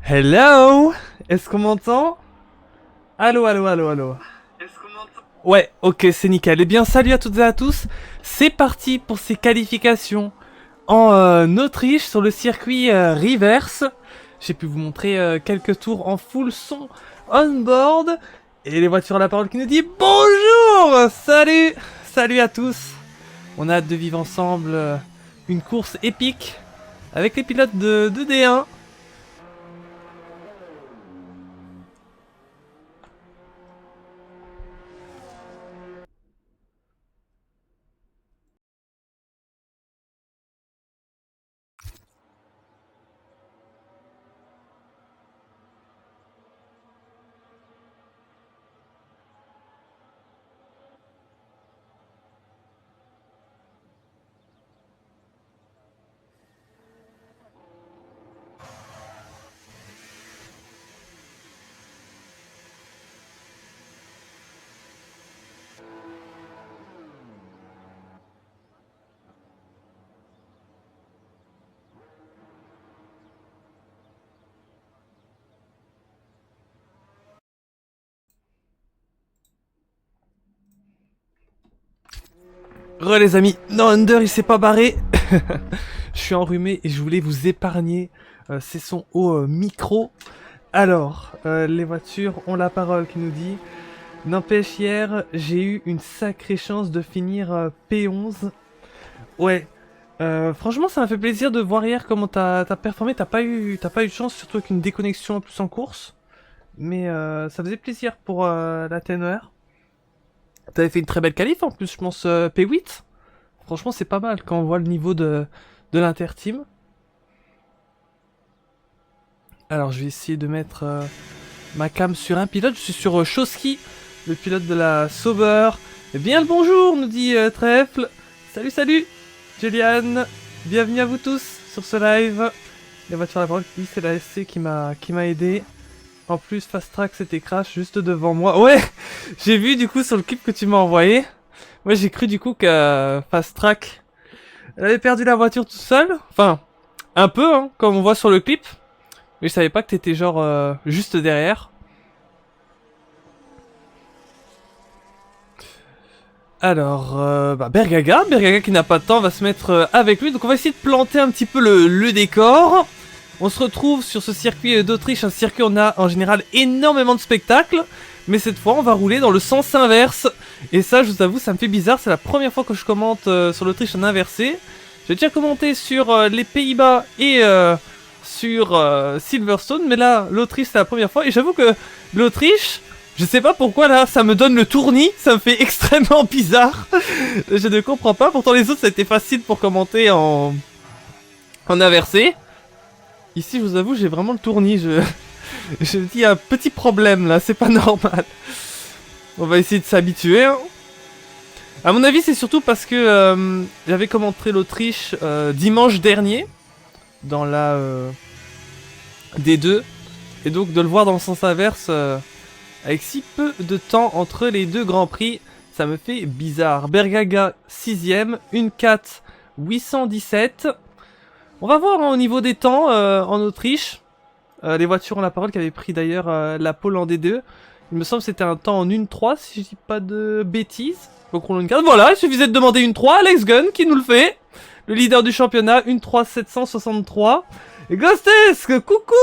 Hello. Est-ce qu'on m'entend? Allô, allô, allô, allô. Ouais, ok, c'est nickel. Eh bien, salut à toutes et à tous. C'est parti pour ces qualifications en Autriche sur le circuit Reverse. J'ai pu vous montrer quelques tours en full son on-board. Et les voitures à la parole qui nous dit bonjour. Salut. Salut à tous. On a hâte de vivre ensemble une course épique avec les pilotes de D1. Re les amis, non Under il s'est pas barré. Je suis enrhumé et je voulais vous épargner ces sons au micro. Alors, les voitures ont la parole qui nous dit: n'empêche, hier j'ai eu une sacrée chance de finir P11. Ouais, franchement ça m'a fait plaisir de voir hier comment t'as performé. T'as pas eu de chance, surtout avec une déconnexion en plus en course. Mais ça faisait plaisir pour la TNR. T'avais fait une très belle qualif en plus, je pense P8. Franchement, c'est pas mal quand on voit le niveau de l'inter-team. Alors, je vais essayer de mettre ma cam sur un pilote. Je suis sur Chosky, le pilote de la Sauber. Eh bien, le bonjour, nous dit Trèfle. Salut, salut, Julian. Bienvenue à vous tous sur ce live. Les voitures à la parole, c'est la SC qui m'a aidé. En plus, Fast Track c'était crash juste devant moi. Ouais, j'ai vu du coup sur le clip que tu m'as envoyé. Moi, j'ai cru du coup que Fast Track elle avait perdu la voiture tout seul. Enfin, un peu, hein, comme on voit sur le clip. Mais je savais pas que t'étais genre juste derrière. Alors, Bergaga qui n'a pas de temps va se mettre avec lui. Donc on va essayer de planter un petit peu le décor. On se retrouve sur ce circuit d'Autriche, un circuit où on a en général énormément de spectacles. Mais cette fois, on va rouler dans le sens inverse. Et ça, je vous avoue, ça me fait bizarre. C'est la première fois que je commente sur l'Autriche en inversé. J'ai déjà commenté sur les Pays-Bas et sur Silverstone. Mais là, l'Autriche, c'est la première fois. Et j'avoue que l'Autriche, je sais pas pourquoi là, ça me donne le tournis. Ça me fait extrêmement bizarre. Je ne comprends pas. Pourtant, les autres, ça a été facile pour commenter en inversé. Ici, je vous avoue, j'ai vraiment le tournis. Je dis un petit problème là, c'est pas normal. On va essayer de s'habituer. Hein. À mon avis, c'est surtout parce que j'avais commenté l'Autriche dimanche dernier dans la D2 et donc de le voir dans le sens inverse avec si peu de temps entre les deux grands prix, ça me fait bizarre. Bergaga 6ème, une 4 817. On va voir hein, au niveau des temps en Autriche. Les voitures ont la parole qui avaient pris d'ailleurs la pole en D2. Il me semble que c'était un temps en 1-3 si je dis pas de bêtises. Donc on une carte. Voilà, il suffisait de demander une 3. Alex Gunn qui nous le fait. Le leader du championnat, une 3 763. Et Ghostesque, coucou.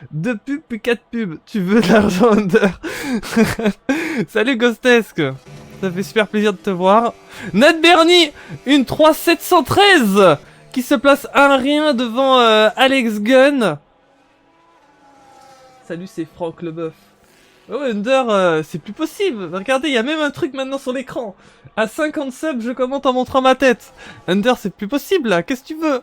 2 pubs puis 4 pubs. Tu veux de l'argent Under. Salut Ghostesque. Ça fait super plaisir de te voir. Ned Bernie, une 3 713 qui se place un rien devant Alex Gunn. Salut, c'est Franck Leboeuf. Oh, Under, c'est plus possible. Regardez, il y a même un truc maintenant sur l'écran. À 50 subs, je commente en montrant ma tête. Under, c'est plus possible là. Qu'est-ce que tu veux?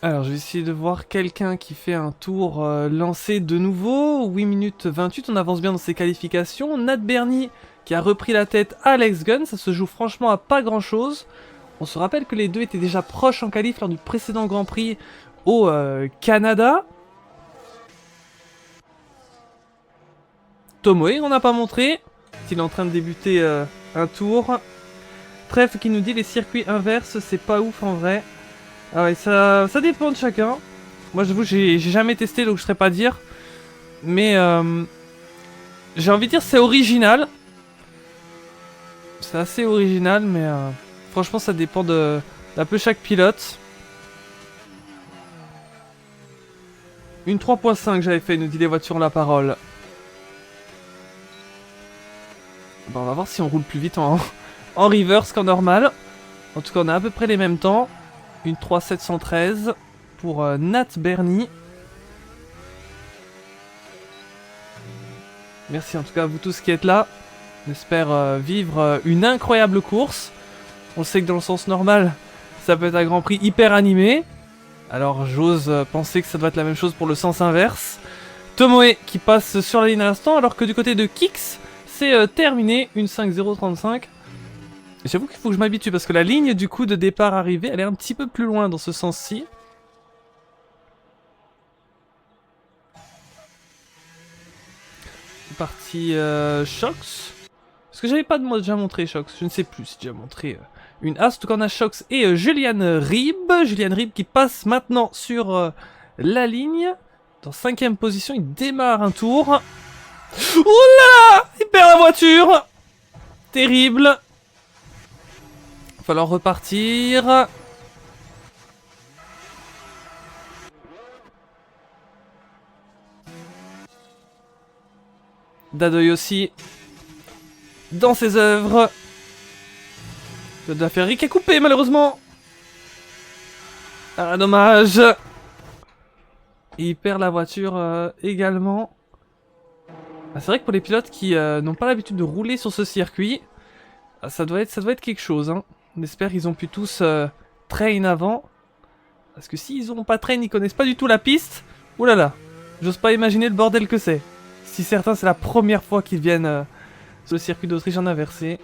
Alors, je vais essayer de voir quelqu'un qui fait un tour lancé de nouveau. 8 minutes 28, on avance bien dans ses qualifications. Nat Bernie qui a repris la tête à Alex Gunn. Ça se joue franchement à pas grand-chose. On se rappelle que les deux étaient déjà proches en qualif lors du précédent Grand Prix au Canada. Tomoe, on n'a pas montré. Il est en train de débuter un tour. Trèfle qui nous dit les circuits inverses, c'est pas ouf en vrai. Ah ouais, ça dépend de chacun. Moi j'avoue, j'ai jamais testé donc je saurais pas dire. Mais j'ai envie de dire c'est original. C'est assez original, mais franchement ça dépend d'un peu chaque pilote. Une 3.5 j'avais fait, nous dit les voitures la parole. Bon, on va voir si on roule plus vite en reverse qu'en normal. En tout cas, on a à peu près les mêmes temps. Une 3.713 pour Nat Bernie. Merci en tout cas à vous tous qui êtes là. On espère vivre une incroyable course. On sait que dans le sens normal, ça peut être un Grand Prix hyper animé. Alors j'ose penser que ça doit être la même chose pour le sens inverse. Tomoe qui passe sur la ligne à l'instant, alors que du côté de Kix, c'est terminé, une 5.035. J'avoue qu'il faut que je m'habitue parce que la ligne du coup de départ arrivée, elle est un petit peu plus loin dans ce sens-ci. Partie Shox. Est-ce que j'avais pas déjà montré Shox? Je ne sais plus si j'ai déjà montré une As. En tout cas on a Shox et Julian Rib. Julian Rib qui passe maintenant sur la ligne. Dans 5ème position, il démarre un tour. Oh là là! Il perd la voiture! Terrible! Va falloir repartir. Dadoy aussi. Dans ses œuvres. De la Ferrari qui a coupé malheureusement. Ah dommage. Et il perd la voiture également. Ah, c'est vrai que pour les pilotes qui n'ont pas l'habitude de rouler sur ce circuit, ça doit être quelque chose. Hein. On espère qu'ils ont pu tous train avant. Parce que s'ils n'ont pas train, ils connaissent pas du tout la piste. Ouh là là, j'ose pas imaginer le bordel que c'est. Si certains c'est la première fois qu'ils viennent sur le circuit d'Autriche en inversé.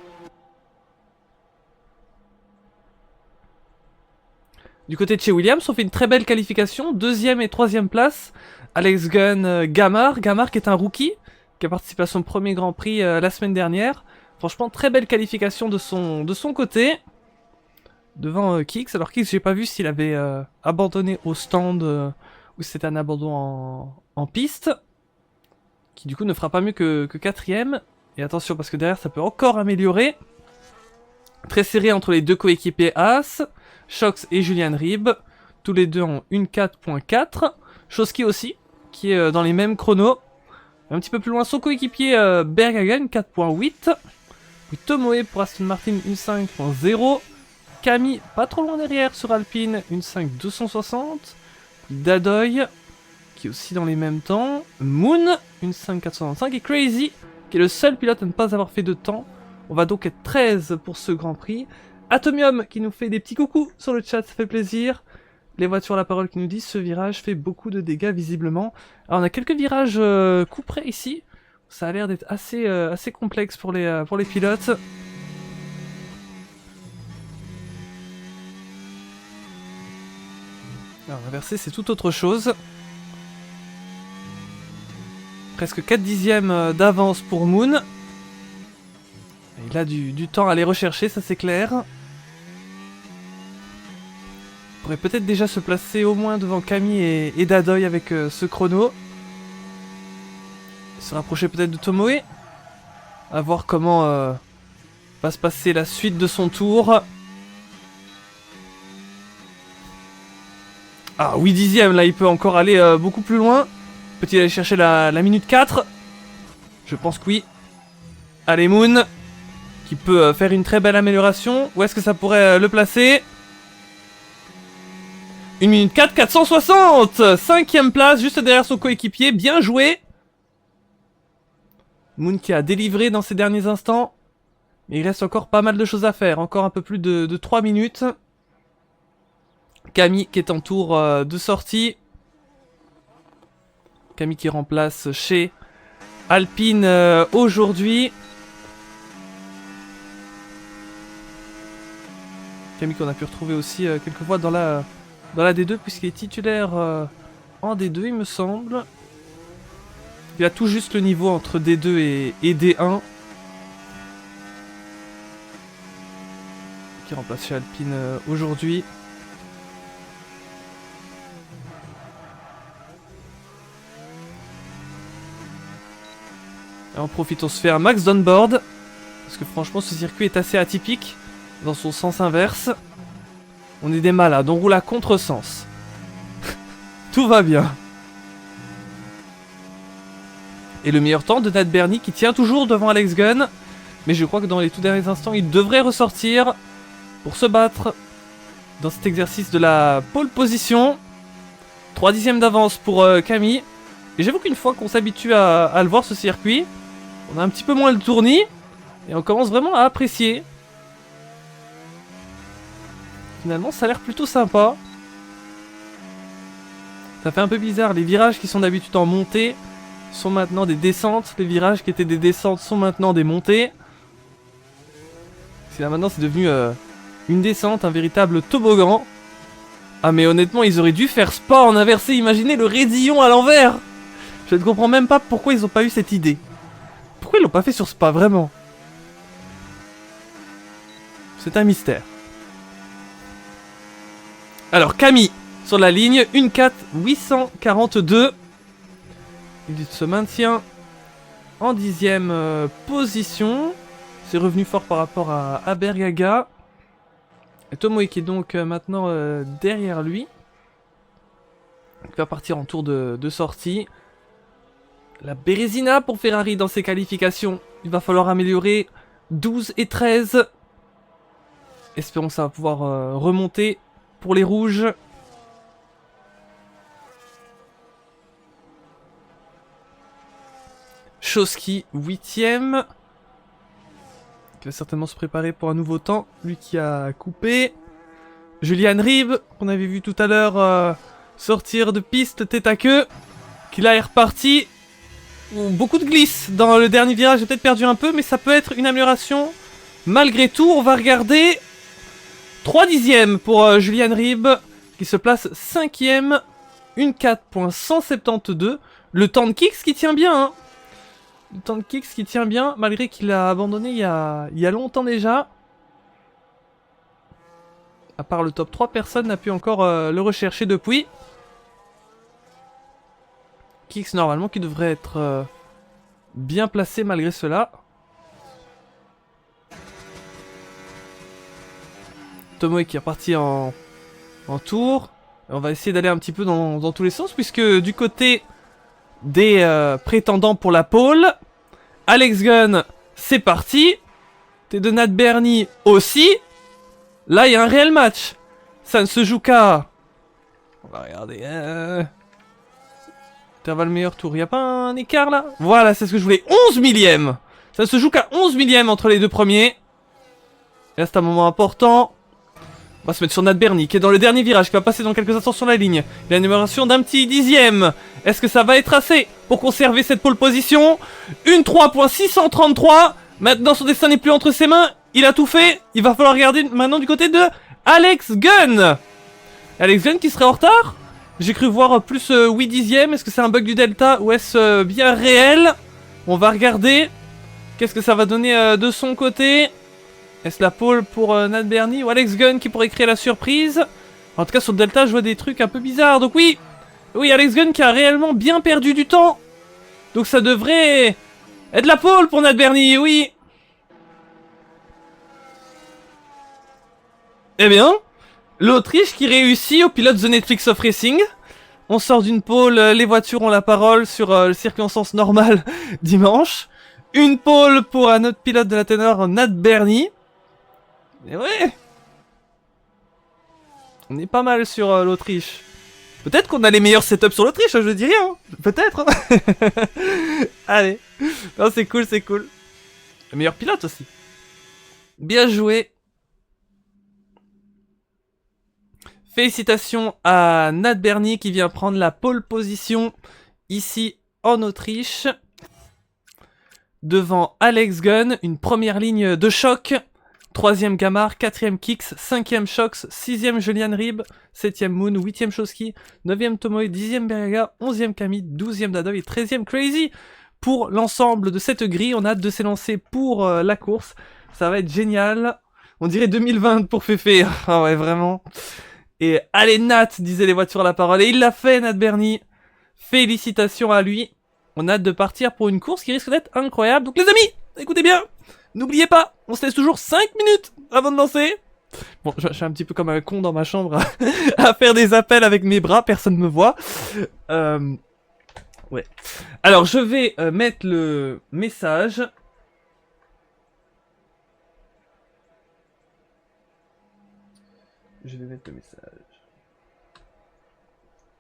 Du côté de chez Williams, on fait une très belle qualification. 2ème et 3ème place. Alex Gunn, Gamar. Gamar qui est un rookie, qui a participé à son premier Grand Prix la semaine dernière. Franchement, très belle qualification de son côté. Devant Kix. Alors Kix, j'ai pas vu s'il avait abandonné au stand ou c'était un abandon en piste. Qui du coup ne fera pas mieux que 4ème. Et attention parce que derrière ça peut encore améliorer. Très serré entre les deux coéquipiers As. Shox et Julian Rib, tous les deux en 1.4.4. Shoski aussi, qui est dans les mêmes chronos. Un petit peu plus loin, son coéquipier Berghagen, 4.8. Puis Tomoe pour Aston Martin, 1.5.0. Camille, pas trop loin derrière sur Alpine, 1.5.260. Dadoy, qui est aussi dans les mêmes temps. Moon, 1.5.425. Et Crazy, qui est le seul pilote à ne pas avoir fait de temps. On va donc être 13 pour ce Grand Prix. Atomium qui nous fait des petits coucous sur le chat, ça fait plaisir. Les voitures à la parole qui nous disent ce virage fait beaucoup de dégâts visiblement. Alors on a quelques virages coup près ici. Ça a l'air d'être assez complexe pour les pilotes. Alors inversé c'est tout autre chose. Presque 4 dixièmes d'avance pour Moon. Il a du temps à aller rechercher, ça c'est clair. Il pourrait peut-être déjà se placer au moins devant Camille et Dadoy avec ce chrono. Se rapprocher peut-être de Tomoe. À voir comment va se passer la suite de son tour. Ah, 8 dixièmes, là il peut encore aller beaucoup plus loin. Peut-il aller chercher la minute 4? Je pense que oui. Allez Moon, qui peut faire une très belle amélioration. Où est-ce que ça pourrait le placer? 1 minute 4, 460! 5ème place, juste derrière son coéquipier. Bien joué! Moon qui a délivré dans ces derniers instants. Mais il reste encore pas mal de choses à faire. Encore un peu plus de 3 minutes. Camille qui est en tour de sortie. Camille qui remplace chez Alpine aujourd'hui. Camille qu'on a pu retrouver aussi quelques fois dans la D2 puisqu'il est titulaire en D2 il me semble. Il a tout juste le niveau entre D2 et D1. qui remplace chez Alpine aujourd'hui. Et on profite, on se fait un max d'onboard. Parce que franchement ce circuit est assez atypique dans son sens inverse. On est des malades, on roule à contresens. Tout va bien. Et le meilleur temps de Nat Bernie qui tient toujours devant Alex Gunn. Mais je crois que dans les tout derniers instants, il devrait ressortir pour se battre dans cet exercice de la pole position. 3 dixièmes d'avance pour Camille. Et j'avoue qu'une fois qu'on s'habitue à le voir ce circuit, on a un petit peu moins le tournis. Et on commence vraiment à apprécier. Finalement, ça a l'air plutôt sympa. Ça fait un peu bizarre. Les virages qui sont d'habitude en montée sont maintenant des descentes. Les virages qui étaient des descentes sont maintenant des montées. Là maintenant c'est devenu une descente, un véritable toboggan. Ah mais honnêtement ils auraient dû faire Spa en inversé, imaginez le raidillon à l'envers. Je ne comprends même pas pourquoi ils ont pas eu cette idée. Pourquoi ils l'ont pas fait sur Spa, vraiment? C'est un mystère. Alors Camille sur la ligne, une 4 842. Il se maintient en 10e position. C'est revenu fort par rapport à Bergaga. Et Tomoe qui est donc maintenant derrière lui. Il va partir en tour de sortie. La Bérésina pour Ferrari dans ses qualifications. Il va falloir améliorer 12 et 13. Espérons que ça va pouvoir remonter pour les rouges. Choski 8ème. Qui va certainement se préparer pour un nouveau temps. Lui qui a coupé. Julian Rib, qu'on avait vu tout à l'heure sortir de piste tête à queue. Qui là est reparti. Beaucoup de glisse dans le dernier virage. J'ai peut-être perdu un peu, mais ça peut être une amélioration. Malgré tout, on va regarder 3 dixièmes pour Julian Rib. Qui se place 5ème. Une 4.172. Le temps de kicks qui tient bien, hein. Le temps de kicks qui tient bien, malgré qu'il a abandonné il y a longtemps déjà. À part le top 3, personne n'a pu encore le rechercher depuis. Kicks normalement qui devrait être bien placé malgré cela. Tomoe qui est reparti en tour. Et on va essayer d'aller un petit peu dans tous les sens, puisque du côté des prétendants pour la pole, Alex Gunn, c'est parti. T'es de Nat Bernie aussi. Là, il y a un réel match. Ça ne se joue qu'à... On va regarder. Intervalle meilleur tour. Il n'y a pas un écart là? Voilà, c'est ce que je voulais. 11 millième. Ça ne se joue qu'à 11 millième entre les deux premiers. Et là, c'est un moment important. On va se mettre sur Nat Bernie qui est dans le dernier virage, qui va passer dans quelques instants sur la ligne. Il a une amélioration d'un petit dixième. Est-ce que ça va être assez pour conserver cette pole position? Une 3.633. Maintenant son destin n'est plus entre ses mains. Il a tout fait. Il va falloir regarder maintenant du côté de Alex Gunn. Alex Gunn qui serait en retard. J'ai cru voir plus 8 dixièmes. Est-ce que c'est un bug du delta ou est-ce bien réel? On va regarder. Qu'est-ce que ça va donner de son côté? Est-ce la pole pour Nat Bernie ou Alex Gunn qui pourrait créer la surprise? En tout cas sur le delta je vois des trucs un peu bizarres. Donc oui, Alex Gunn qui a réellement bien perdu du temps. Donc ça devrait être la pole pour Nat Bernie, oui. Eh bien, l'Autriche qui réussit au pilote The Netflix of Racing. On sort d'une pole, les voitures ont la parole sur le circuit en sens normal dimanche. Une pole pour un autre pilote de la ténor, Nat Bernie. Et ouais, on est pas mal sur l'Autriche. Peut-être qu'on a les meilleurs setups sur l'Autriche, je dis rien. Peut-être. Allez. Non, c'est cool, c'est cool. Le meilleur pilote aussi. Bien joué. Félicitations à Nat Bernie qui vient prendre la pole position ici en Autriche. Devant Alex Gunn, une première ligne de choc. 3ème Gamard, 4ème Kicks, 5ème Shox, 6ème Julian Rib, 7ème Moon, 8ème Choski, 9ème Tomoe, 10ème Bergaga, 11ème Camille, 12ème Dadoy et 13ème Crazy. Pour l'ensemble de cette grille, on a hâte de s'élancer pour la course. Ça va être génial. On dirait 2020 pour Féfé. Ah ouais, vraiment. Et allez, Nat, disaient les voitures à la parole. Et il l'a fait, Nat Bernie. Félicitations à lui. On a hâte de partir pour une course qui risque d'être incroyable. Donc les amis, écoutez bien. N'oubliez pas, on se laisse toujours 5 minutes avant de lancer. Bon, je suis un petit peu comme un con dans ma chambre à faire des appels avec mes bras. Personne me voit. Ouais. Alors, je vais mettre le message. Je vais mettre le message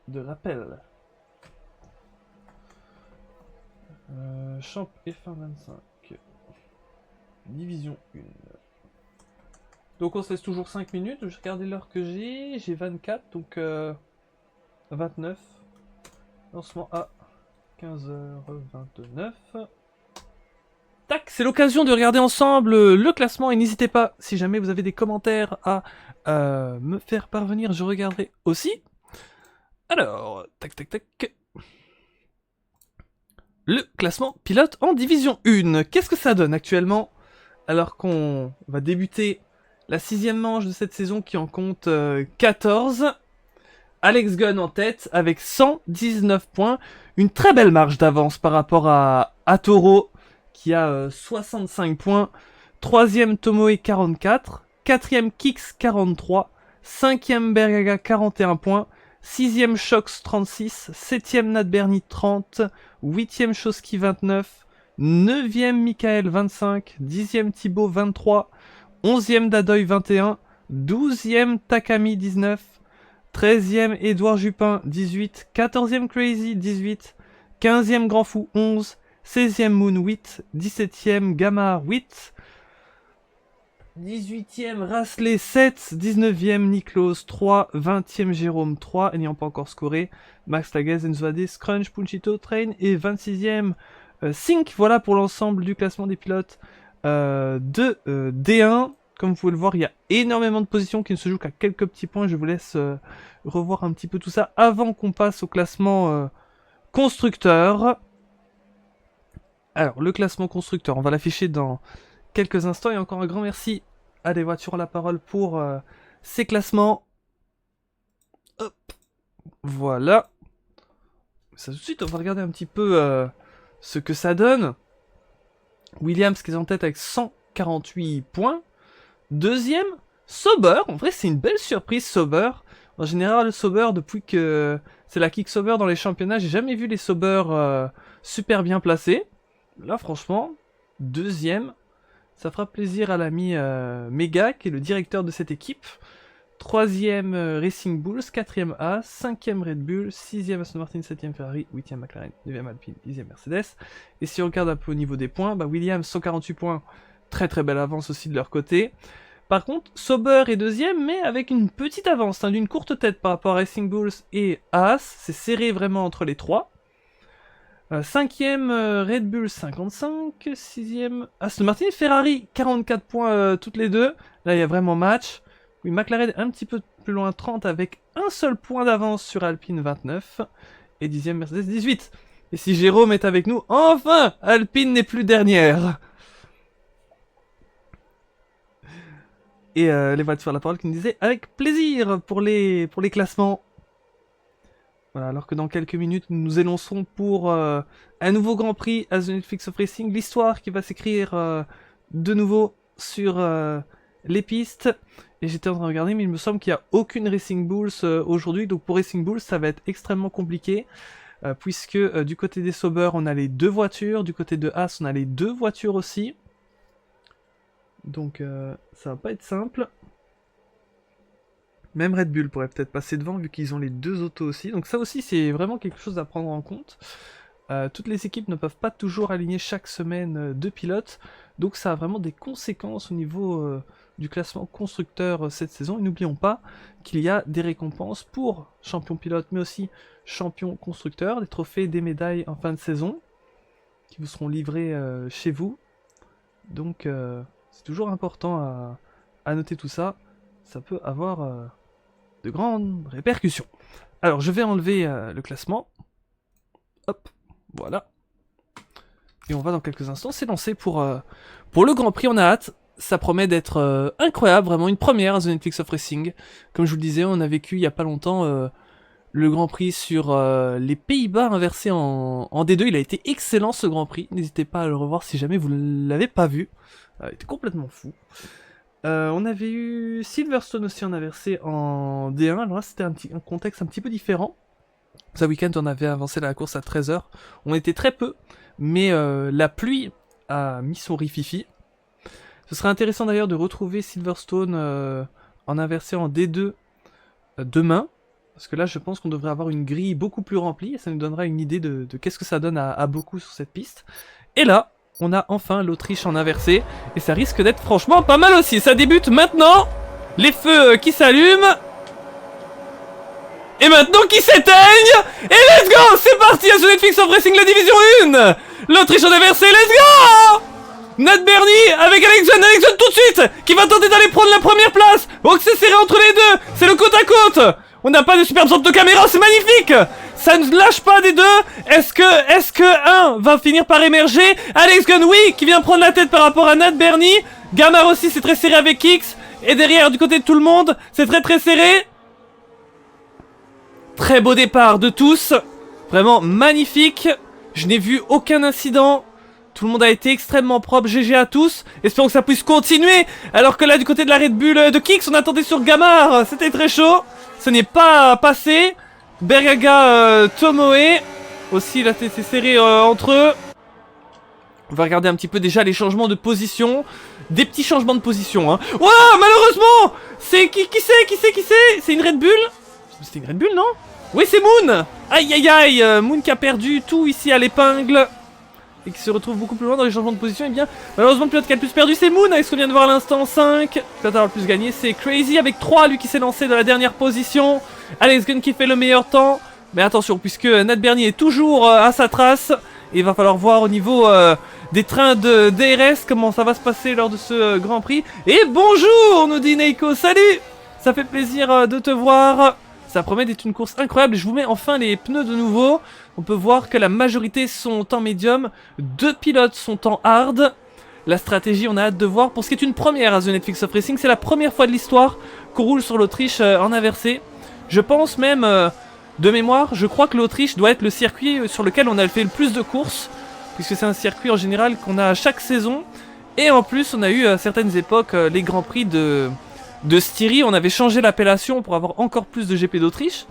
de rappel. Champ F1 25. Division 1. Donc on se laisse toujours 5 minutes. Je vais regarder l'heure que j'ai. J'ai 24, donc 29. Lancement à 15h29. Tac, c'est l'occasion de regarder ensemble le classement. Et n'hésitez pas, si jamais vous avez des commentaires à me faire parvenir, je regarderai aussi. Alors, tac tac tac. Le classement pilote en division 1. Qu'est-ce que ça donne actuellement? Alors qu'on va débuter la 6ème manche de cette saison qui en compte 14. Alex Gunn en tête avec 119 points. Une très belle marge d'avance par rapport à Toro qui a 65 points. 3ème Tomoe 44. 4ème Kix 43. 5ème Bergaga 41 points. 6ème Shox 36. 7ème Nat Bernie 30. 8ème Shoski 29. 9ème Michael 25. 10ème Thibaut 23. 11ème Dadoy 21. 12ème Takami 19. 13ème Edouard Jupin 18. 14ème Crazy 18. 15ème Grand Fou 11. 16ème Moon 8. 17ème Gamma 8. 18ème Rasley 7, 19ème Niklos 3, 20ème Jérôme 3, n'ayant pas encore scoré, Max Lagaz, Enzo Ade, Scrunch, Punchito, Train, et 26ème Sync, voilà pour l'ensemble du classement des pilotes de D1. Comme vous pouvez le voir, il y a énormément de positions qui ne se jouent qu'à quelques petits points, je vous laisse revoir un petit peu tout ça avant qu'on passe au classement constructeur. Alors, le classement constructeur, on va l'afficher dans quelques instants, et encore un grand merci à des voitures à la parole pour ces classements. Hop, voilà. Ça tout de suite, on va regarder un petit peu ce que ça donne. Williams qui est en tête avec 148 points. Deuxième, Sauber. En vrai, c'est une belle surprise, Sauber. En général, Sauber, depuis que c'est la Kick Sauber dans les championnats, j'ai jamais vu les Sauber super bien placés. Là, franchement, deuxième. Ça fera plaisir à l'ami Mega, qui est le directeur de cette équipe. 3ème Racing Bulls, 4ème Haas, 5ème Red Bull, 6ème Aston Martin, 7ème Ferrari, 8ème McLaren, 9ème Alpine, 10ème Mercedes. Et si on regarde un peu au niveau des points, bah Williams 148 points, très très belle avance aussi de leur côté. Par contre, Sauber est deuxième, mais avec une petite avance, hein, d'une courte tête par rapport à Racing Bulls et Haas. C'est serré vraiment entre les trois. 5ème Red Bull 55, 6ème Aston Martin, Ferrari 44 points toutes les deux. Là il y a vraiment match. Oui, McLaren un petit peu plus loin 30 avec un seul point d'avance sur Alpine 29. Et 10ème Mercedes 18. Et si Jérôme est avec nous, enfin Alpine n'est plus dernière. Et les voitures à la parole qui nous disaient avec plaisir pour les classements. Voilà, alors que dans quelques minutes, nous nous élancerons pour un nouveau Grand Prix à The Netflix of Racing. L'histoire qui va s'écrire de nouveau sur les pistes. Et j'étais en train de regarder, mais il me semble qu'il n'y a aucune Racing Bulls aujourd'hui. Donc pour Racing Bulls, ça va être extrêmement compliqué. Puisque du côté des Sauber, on a les deux voitures. Du côté de Haas, on a les deux voitures aussi. Donc ça va pas être simple. Même Red Bull pourrait peut-être passer devant vu qu'ils ont les deux autos aussi. Donc ça aussi c'est vraiment quelque chose à prendre en compte. Toutes les équipes ne peuvent pas toujours aligner chaque semaine deux pilotes. Donc ça a vraiment des conséquences au niveau du classement constructeur cette saison. Et n'oublions pas qu'il y a des récompenses pour champion pilote mais aussi champion constructeur. Des trophées, des médailles en fin de saison qui vous seront livrés chez vous. Donc c'est toujours important à noter tout ça. Ça peut avoir de grandes répercussions. Alors je vais enlever le classement. Hop, voilà. Et on va dans quelques instants s'élancer pour le Grand Prix. On a hâte. Ça promet d'être incroyable, vraiment une première à The Netflix of Racing. Comme je vous le disais, on a vécu il y a pas longtemps le Grand Prix sur les Pays-Bas inversé en D2. Il a été excellent ce Grand Prix. N'hésitez pas à le revoir si jamais vous ne l'avez pas vu. Il était complètement fou. On avait eu Silverstone aussi en inversé en D1. Alors là, c'était un contexte un petit peu différent. Ce week-end, on avait avancé la course à 13h. On était très peu, mais la pluie a mis son rififi. Ce serait intéressant d'ailleurs de retrouver Silverstone en inversé en D2 demain. Parce que là, je pense qu'on devrait avoir une grille beaucoup plus remplie. Et ça nous donnera une idée de qu'est-ce que ça donne à beaucoup sur cette piste. Et là, on a enfin l'Autriche en inversé. Et ça risque d'être franchement pas mal aussi. Ça débute maintenant. Les feux qui s'allument. Et maintenant qui s'éteignent. Et let's go. C'est parti à The Netflix of Racing, la division 1. L'Autriche en inversé, let's go. Nat Bernie avec Alexandre tout de suite qui va tenter d'aller prendre la première place. Oh que c'est serré entre les deux. C'est le côte à côte. On n'a pas de superbe centre de caméra, c'est magnifique. Ça ne lâche pas des deux. Est-ce que un va finir par émerger? Alex Gunn, oui, qui vient prendre la tête par rapport à Nat Bernie. Gamar aussi, c'est très serré avec Kix. Et derrière, du côté de tout le monde, c'est très serré. Très beau départ de tous. Vraiment magnifique. Je n'ai vu aucun incident. Tout le monde a été extrêmement propre, GG à tous. Espérons que ça puisse continuer. Alors que là, du côté de la Red Bull de Kix, on attendait sur Gamar. C'était très chaud. Ce n'est pas passé. Bergaga, Tomoe. Aussi, là, c'est serré entre eux. On va regarder un petit peu déjà les changements de position. Des petits changements de position, hein. Ouah, malheureusement. C'est qui c'est C'est une Red Bull? C'était une Red Bull, non? Oui, c'est Moon. Aïe, aïe, aïe. Moon qui a perdu tout ici à l'épingle. Et qui se retrouve beaucoup plus loin dans les changements de position. Et bien, malheureusement, le pilote qui a le plus perdu, c'est Moon. Avec ce qu'on vient de voir à l'instant, 5. Le pilote à le plus gagné, c'est Crazy avec 3. Lui qui s'est lancé dans la dernière position. Alex Gunn qui fait le meilleur temps. Mais attention, puisque Nat Bernie est toujours à sa trace. Et il va falloir voir au niveau des trains de DRS comment ça va se passer lors de ce Grand Prix. Et bonjour, nous dit Neiko. Salut. Ça fait plaisir de te voir. Ça promet d'être une course incroyable. Je vous mets enfin les pneus de nouveau. On peut voir que la majorité sont en médium. 2 pilotes sont en hard. La stratégie, on a hâte de voir. Pour ce qui est une première à The Netflix of Racing, c'est la première fois de l'histoire qu'on roule sur l'Autriche en inversé. Je pense même, de mémoire, je crois que l'Autriche doit être le circuit sur lequel on a fait le plus de courses. Puisque c'est un circuit en général qu'on a chaque saison. Et en plus, on a eu à certaines époques les Grands Prix de Styrie. On avait changé l'appellation pour avoir encore plus de GP d'Autriche.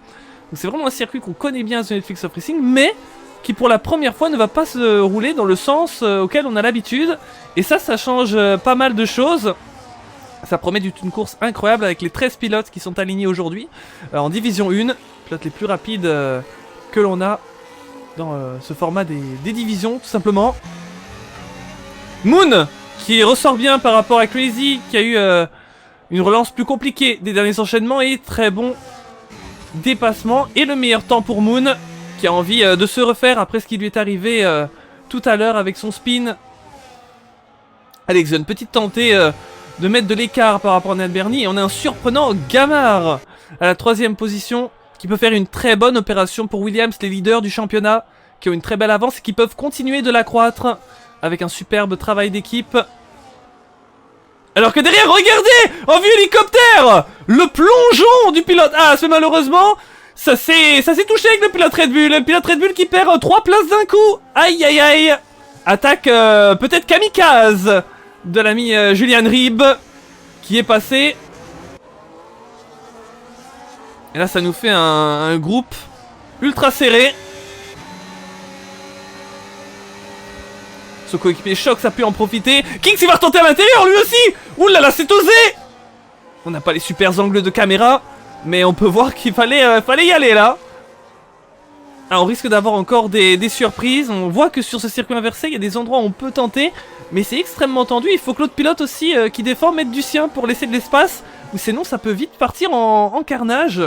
Donc c'est vraiment un circuit qu'on connaît bien sur Netflix of Racing, mais qui pour la première fois ne va pas se rouler dans le sens auquel on a l'habitude. Et ça change pas mal de choses. Ça promet d'être une course incroyable avec les 13 pilotes qui sont alignés aujourd'hui en division 1. Pilotes les plus rapides que l'on a dans ce format des divisions, tout simplement. Moon, qui ressort bien par rapport à Crazy, qui a eu une relance plus compliquée des derniers enchaînements et très bon dépassement. Et le meilleur temps pour Moon, qui a envie de se refaire après ce qui lui est arrivé tout à l'heure avec son spin. Alex Gunn, petite tentée de mettre de l'écart par rapport à Nat Bernie. Et on a un surprenant Gamar à la 3ème position, qui peut faire une très bonne opération pour Williams, les leaders du championnat, qui ont une très belle avance et qui peuvent continuer de l'accroître avec un superbe travail d'équipe. Alors que derrière, regardez, en vue hélicoptère, le plongeon du pilote As, mais malheureusement, ça s'est touché avec le pilote Red Bull. Le pilote Red Bull qui perd 3 places d'un coup. Aïe, aïe, aïe. Attaque peut-être kamikaze de l'ami Julian Rib, qui est passé. Et là, ça nous fait un groupe ultra serré. Son coéquipier Shox a pu en profiter. Kix, il va retenter à l'intérieur, lui aussi. Ouh là là, c'est osé. On n'a pas les super angles de caméra, mais on peut voir qu'il fallait y aller, là. Alors, on risque d'avoir encore des surprises. On voit que sur ce circuit inversé, il y a des endroits où on peut tenter, mais c'est extrêmement tendu. Il faut que l'autre pilote aussi, qui défend, mette du sien pour laisser de l'espace, ou sinon ça peut vite partir en carnage.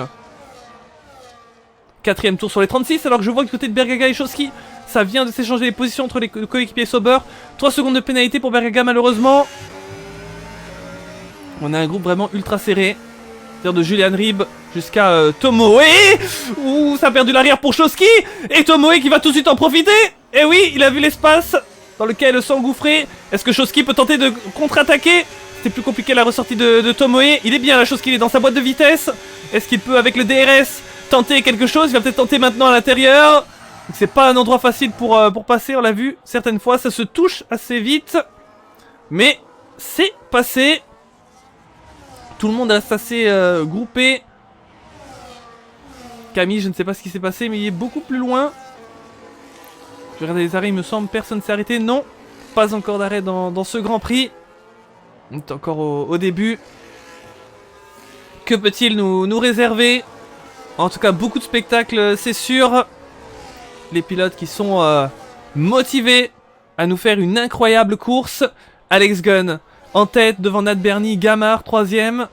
4ème tour sur les 36, alors que je vois que du côté de Bergaga et Choski, ça vient de s'échanger les positions entre les coéquipiers Sauber. 3 secondes de pénalité pour Bergaga, malheureusement. On a un groupe vraiment ultra serré. C'est-à-dire de Julian Rib jusqu'à Tomoe. Ouh, ça a perdu l'arrière pour Choski. Et Tomoe qui va tout de suite en profiter. Et oui, il a vu l'espace dans lequel s'engouffrer. Est-ce que Choski peut tenter de contre-attaquer? C'était plus compliqué la ressortie de Tomoe. Il est bien la chose qu'il est dans sa boîte de vitesse. Est-ce qu'il peut avec le DRS tenter quelque chose? Il va peut-être tenter maintenant à l'intérieur. C'est pas un endroit facile pour passer, on l'a vu. Certaines fois ça se touche assez vite. Mais c'est passé. Tout le monde reste assez groupé. Camille, je ne sais pas ce qui s'est passé, mais il est beaucoup plus loin. Je vais regarder les arrêts, il me semble. Personne ne s'est arrêté. Non, pas encore d'arrêt dans ce Grand Prix. On est encore au début. Que peut-il nous réserver? En tout cas, beaucoup de spectacles, c'est sûr. Les pilotes qui sont motivés à nous faire une incroyable course. Alex Gunn en tête devant Nat Bernie, Gamard 3ème.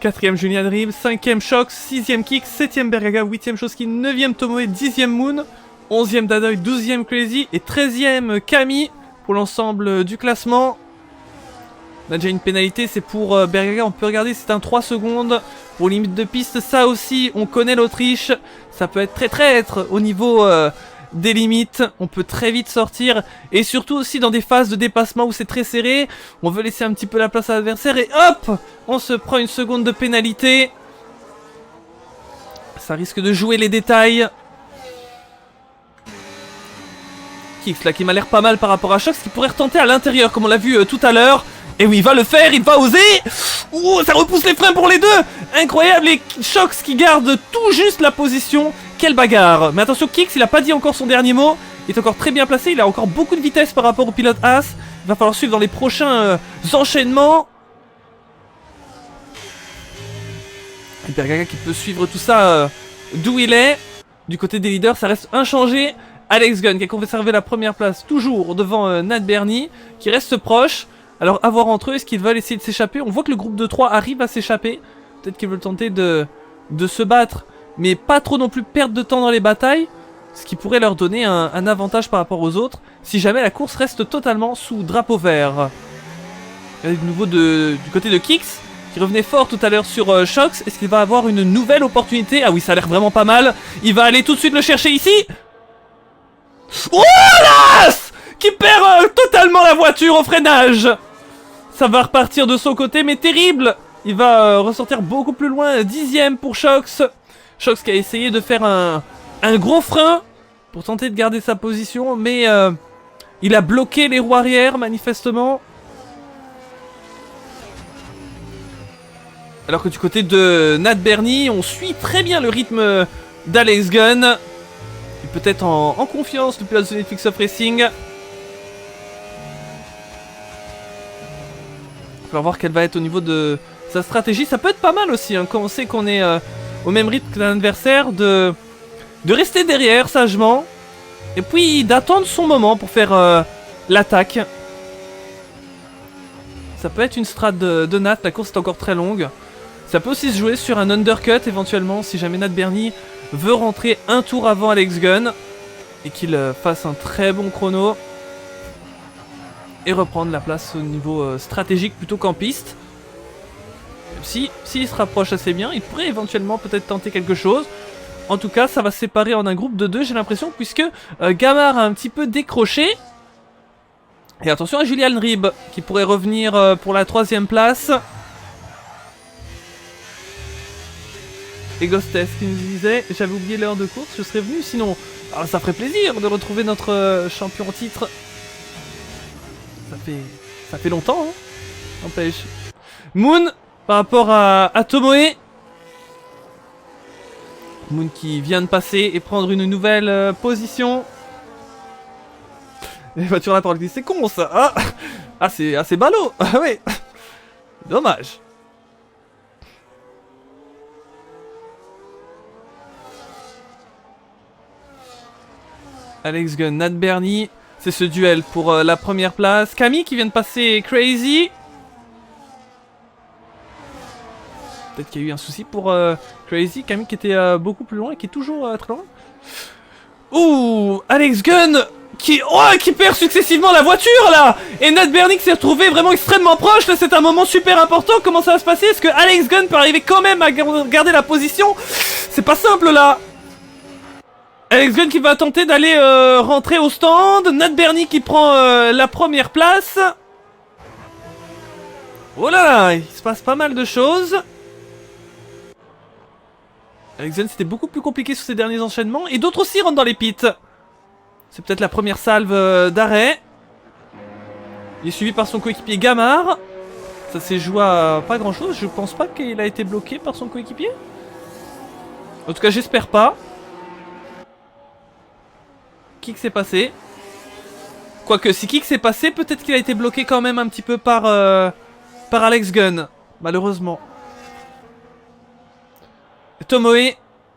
4ème Julian Rib, 5ème Shox, 6ème Kix, 7ème Bergaga, 8ème Shoski, 9ème Tomoe, 10ème Moon, 11ème Dadoy, 12ème Crazy et 13ème Camille pour l'ensemble du classement. On a déjà une pénalité, c'est pour Bergaga, on peut regarder, c'est un 3 secondes pour limite de piste. Ça aussi, on connaît l'Autriche, ça peut être très traître au niveau des limites, on peut très vite sortir, et surtout aussi dans des phases de dépassement où c'est très serré, on veut laisser un petit peu la place à l'adversaire, et hop, on se prend une seconde de pénalité. Ça risque de jouer les détails. Kix là qui m'a l'air pas mal par rapport à Shox, qui pourrait retenter à l'intérieur comme on l'a vu tout à l'heure. Et oui, il va le faire, il va oser. Ouh, ça repousse les freins pour les deux. Incroyable, et Shox qui garde tout juste la position. Quelle bagarre. Mais attention, Kix, il a pas dit encore son dernier mot. Il est encore très bien placé, il a encore beaucoup de vitesse par rapport au pilote As. Il va falloir suivre dans les prochains enchaînements. Et Bergaga qui peut suivre tout ça d'où il est. Du côté des leaders, ça reste inchangé. Alex Gunn qui a conservé la première place toujours devant Nat Bernie, qui reste proche. Alors à voir entre eux, est-ce qu'ils veulent essayer de s'échapper? On voit que le groupe de 3 arrive à s'échapper. Peut-être qu'ils veulent tenter de se battre, mais pas trop non plus perdre de temps dans les batailles. Ce qui pourrait leur donner un avantage par rapport aux autres, si jamais la course reste totalement sous drapeau vert. Et de nouveau du côté de Kix, qui revenait fort tout à l'heure sur Shox. Est-ce qu'il va avoir une nouvelle opportunité? Ah oui, ça a l'air vraiment pas mal. Il va aller tout de suite le chercher ici. Oh l'as qui perd totalement la voiture au freinage. Ça va repartir de son côté, mais terrible. Il va ressortir beaucoup plus loin, 10ème pour Shox. Shox qui a essayé de faire un gros frein pour tenter de garder sa position, mais il a bloqué les roues arrière manifestement. Alors que du côté de Nat Bernie, on suit très bien le rythme d'Alex Gunn. Il peut être en confiance, le pilote de Netflix of Racing. On va voir quelle va être au niveau de sa stratégie. Ça peut être pas mal aussi, hein, quand on sait qu'on est au même rythme que l'adversaire, de rester derrière sagement. Et puis d'attendre son moment pour faire l'attaque. Ça peut être une strat de Nat, la course est encore très longue. Ça peut aussi se jouer sur un undercut éventuellement, si jamais Nat Bernie veut rentrer un tour avant Alex Gunn. Et qu'il fasse un très bon chrono. Et reprendre la place au niveau stratégique plutôt qu'en piste. S'il se rapproche assez bien, il pourrait éventuellement peut-être tenter quelque chose. En tout cas, ça va se séparer en un groupe de 2, j'ai l'impression, puisque Gamard a un petit peu décroché. Et attention à Julian Rib, qui pourrait revenir pour la 3ème place. Et Ghostess qui nous disait, j'avais oublié l'heure de course, je serais venu, sinon ça ferait plaisir de retrouver notre champion en titre. Ça fait longtemps, hein. N'empêche. Moon, par rapport à Tomoe. Moon qui vient de passer et prendre une nouvelle position. Les voitures à la parole, c'est con ça. Ah c'est assez ballot. Ah ouais. Dommage. Alex Gunn, Nat Bernie. C'est ce duel pour la première place. Camille qui vient de passer Crazy. Peut-être qu'il y a eu un souci pour Crazy. Camille qui était beaucoup plus loin et qui est toujours très loin. Ouh, Alex Gunn qui perd successivement la voiture là. Et Nat Bernie qui s'est retrouvé vraiment extrêmement proche. Là c'est un moment super important. Comment ça va se passer? Est-ce que Alex Gunn peut arriver quand même à garder la position? C'est pas simple là. Alex Gunn qui va tenter d'aller rentrer au stand. Nat Bernie qui prend la première place. Oh là là, il se passe pas mal de choses. Alex Gunn, c'était beaucoup plus compliqué sur ses derniers enchaînements. Et d'autres aussi rentrent dans les pits. C'est peut-être la première salve d'arrêt. Il est suivi par son coéquipier Gamar. Ça s'est joué à pas grand chose. Je pense pas qu'il a été bloqué par son coéquipier. En tout cas, j'espère pas. Kick s'est passé. Quoique, si Kick s'est passé, peut-être qu'il a été bloqué quand même un petit peu par Alex Gunn. Malheureusement. Tomoe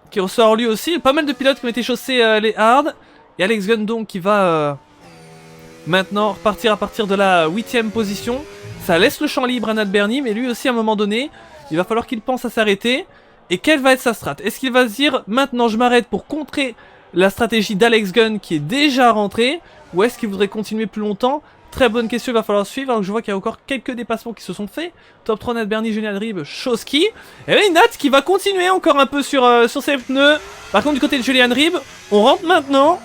qui ressort lui aussi. Pas mal de pilotes qui ont été chaussés les hard. Et Alex Gunn donc qui va maintenant repartir à partir de la 8ème position. Ça laisse le champ libre à Nat Bernie, mais lui aussi à un moment donné, il va falloir qu'il pense à s'arrêter. Et quelle va être sa strat? Est-ce qu'il va se dire maintenant je m'arrête pour contrer la stratégie d'Alex Gunn qui est déjà rentrée? Ou est-ce qu'il voudrait continuer plus longtemps? Très bonne question, il va falloir suivre. Alors que je vois qu'il y a encore quelques dépassements qui se sont faits. Top 3 Nat Bernie, Julian Rib, Shoski. Et oui, Nat qui va continuer encore un peu sur ses pneus. Par contre du côté de Julian Rib, on rentre maintenant.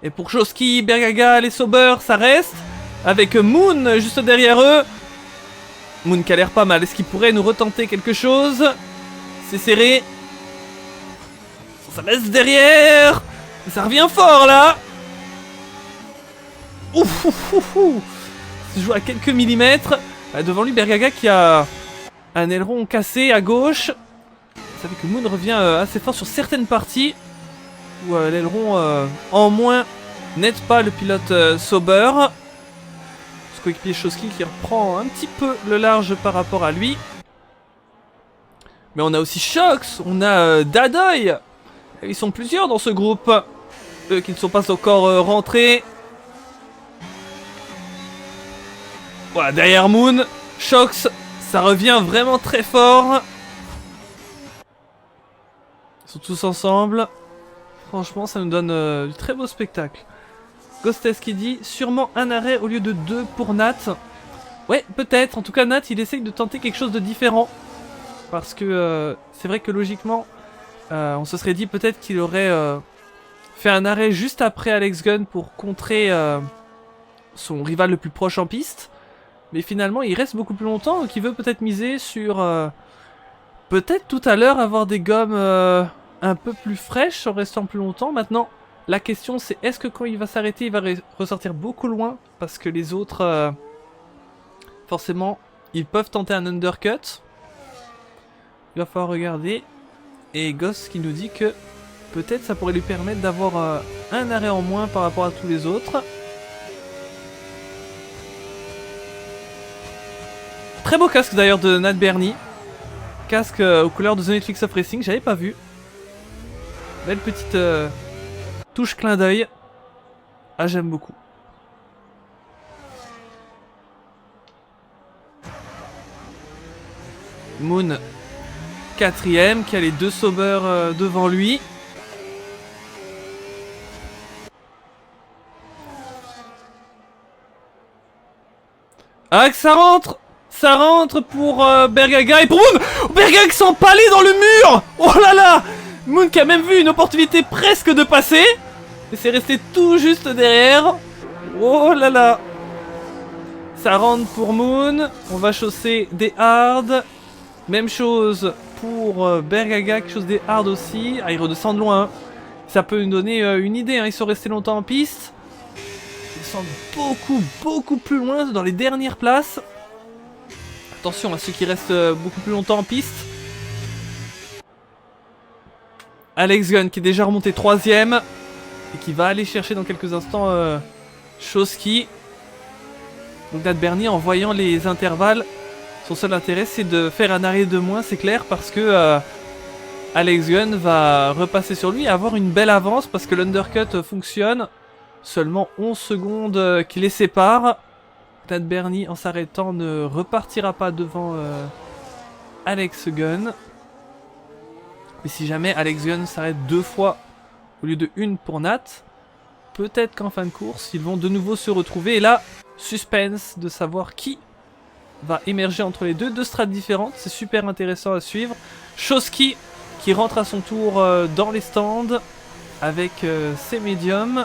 Et pour Shoski, Bergaga, les Sauber, ça reste. Avec Moon juste derrière eux. Moon qui a l'air pas mal. Est-ce qu'il pourrait nous retenter quelque chose? C'est serré. Ça reste derrière. Ça revient fort là. Ouf, ouf, ouf, ouf. Ça se joue à quelques millimètres. Devant lui, Bergaga qui a un aileron cassé à gauche. Vous savez que Moon revient assez fort sur certaines parties. Où l'aileron en moins n'aide pas le pilote Sauber. Ce coéquipier Shoski qui reprend un petit peu le large par rapport à lui. Mais on a aussi Shox, on a Dadoy. Ils sont plusieurs dans ce groupe. Eux qui ne sont pas encore rentrés. Voilà, derrière Moon, Shox, ça revient vraiment très fort. Ils sont tous ensemble. Franchement, ça nous donne du très beau spectacle. Ghostess qui dit sûrement un arrêt au lieu de 2 pour Nat. Ouais, peut-être. En tout cas, Nat, il essaye de tenter quelque chose de différent. Parce que c'est vrai que logiquement, on se serait dit peut-être qu'il aurait fait un arrêt juste après Alex Gunn pour contrer son rival le plus proche en piste. Mais finalement, il reste beaucoup plus longtemps, donc il veut peut-être miser sur... peut-être tout à l'heure avoir des gommes un peu plus fraîches en restant plus longtemps. Maintenant... La question c'est est-ce que quand il va s'arrêter il va ressortir beaucoup loin? Parce que les autres forcément ils peuvent tenter un undercut. Il va falloir regarder. Et Ghost qui nous dit que peut-être ça pourrait lui permettre d'avoir un arrêt en moins par rapport à tous les autres. Très beau casque d'ailleurs de Nat Bernie. Casque aux couleurs de The Netflix of Racing, j'avais pas vu. Belle petite... touche clin d'œil. Ah, j'aime beaucoup. Moon, 4ème, qui a les 2 Sauber devant lui. Ah, que ça rentre! Ça rentre pour Bergaga et pour Moon! Bergaga qui s'empalait dans le mur! Oh là là! Moon qui a même vu une opportunité presque de passer. Et c'est resté tout juste derrière. Oh là là. Ça rentre pour Moon. On va chausser des hard. Même chose pour Bergaga, quelque chose des hard aussi. Ah, il redescend de loin. Ça peut nous donner une idée. Ils sont restés longtemps en piste. Ils descendent beaucoup plus loin dans les dernières places. Attention à ceux qui restent beaucoup plus longtemps en piste. Alex Gunn qui est déjà remonté 3ème. Et qui va aller chercher dans quelques instants Shoski. Donc Nat Bernie en voyant les intervalles. Son seul intérêt c'est de faire un arrêt de moins, c'est clair. Parce que Alex Gunn va repasser sur lui et avoir une belle avance. Parce que l'undercut fonctionne. Seulement 11 secondes qui les séparent. Nat Bernie en s'arrêtant ne repartira pas devant Alex Gunn. Mais si jamais Alex Gunn s'arrête 2 fois au lieu de 1 pour Nat, peut-être qu'en fin de course, ils vont de nouveau se retrouver. Et là, suspense de savoir qui va émerger entre les deux. 2 strates différentes, c'est super intéressant à suivre. Shoski qui rentre à son tour dans les stands avec ses médiums.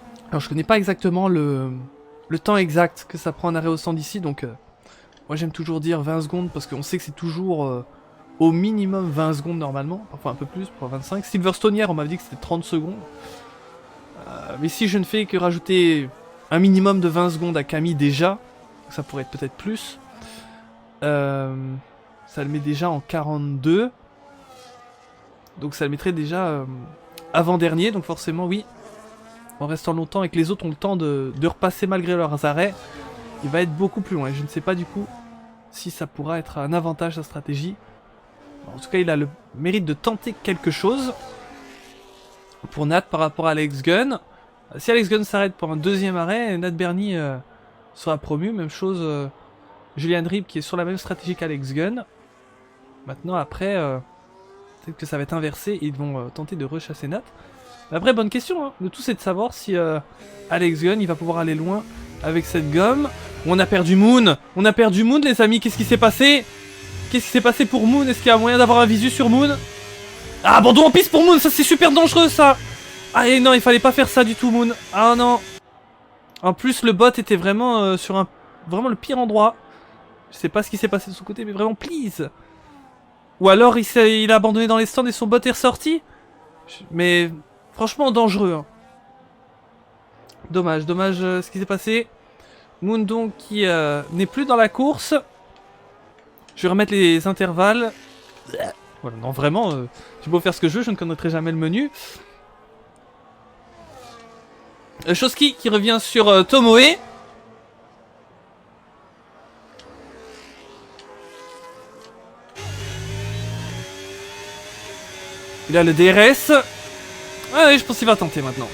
Alors je connais pas exactement le temps exact que ça prend un arrêt au stand ici, donc moi j'aime toujours dire 20 secondes parce qu'on sait que c'est toujours au minimum 20 secondes normalement, parfois un peu plus, pour 25. Silverstone hier on m'avait dit que c'était 30 secondes. Mais si je ne fais que rajouter un minimum de 20 secondes à Camille déjà, ça pourrait être peut-être plus, ça le met déjà en 42. Donc ça le mettrait déjà avant-dernier, donc forcément oui. En restant longtemps et que les autres ont le temps de repasser malgré leurs arrêts, il va être beaucoup plus loin. Je ne sais pas du coup si ça pourra être un avantage sa stratégie. En tout cas, il a le mérite de tenter quelque chose pour Nat par rapport à Alex Gunn. Si Alex Gunn s'arrête pour un deuxième arrêt, Nat Bernie sera promu. Même chose, Julian Rib qui est sur la même stratégie qu'Alex Gunn. Maintenant, après, peut-être que ça va être inversé et ils vont tenter de rechasser Nat. Après, bonne question, hein. Le tout c'est de savoir si Alex Gunn il va pouvoir aller loin avec cette gomme. On a perdu Moon. On a perdu Moon, les amis. Qu'est-ce qui s'est passé? Qu'est-ce qui s'est passé pour Moon? Est-ce qu'il y a moyen d'avoir un visu sur Moon? Ah, abandon en piste pour Moon. Ça, c'est super dangereux, ça. Ah, et non, il fallait pas faire ça du tout, Moon. Ah, non. En plus, le bot était vraiment sur vraiment le pire endroit. Je sais pas ce qui s'est passé de son côté, mais vraiment, please. Ou alors, il a abandonné dans les stands et son bot est ressorti. Mais... franchement dangereux. Hein. Dommage ce qui s'est passé. Moon donc qui n'est plus dans la course. Je vais remettre les intervalles. Voilà, non vraiment, j'ai beau faire ce que je veux, je ne connaîtrai jamais le menu. Shoski qui revient sur Tomoe. Il a le DRS. Ah oui, je pense qu'il va tenter maintenant.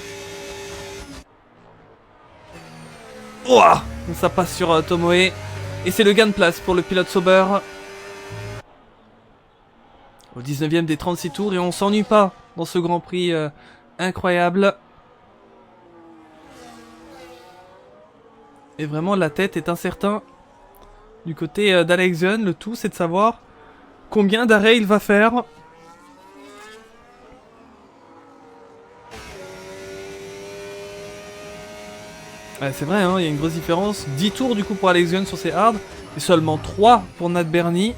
Ouah, ça passe sur Tomoe. Et c'est le gain de place pour le pilote Sauber. Au 19ème des 36 tours. Et on s'ennuie pas dans ce Grand Prix incroyable. Et vraiment, la tête est incertain. Du côté d'Alex Gunn, le tout c'est de savoir combien d'arrêts il va faire. Ouais, c'est vrai, hein, il y a une grosse différence. 10 tours du coup pour Alex Gunn sur ses hards. Et seulement 3 pour Nat Bernie.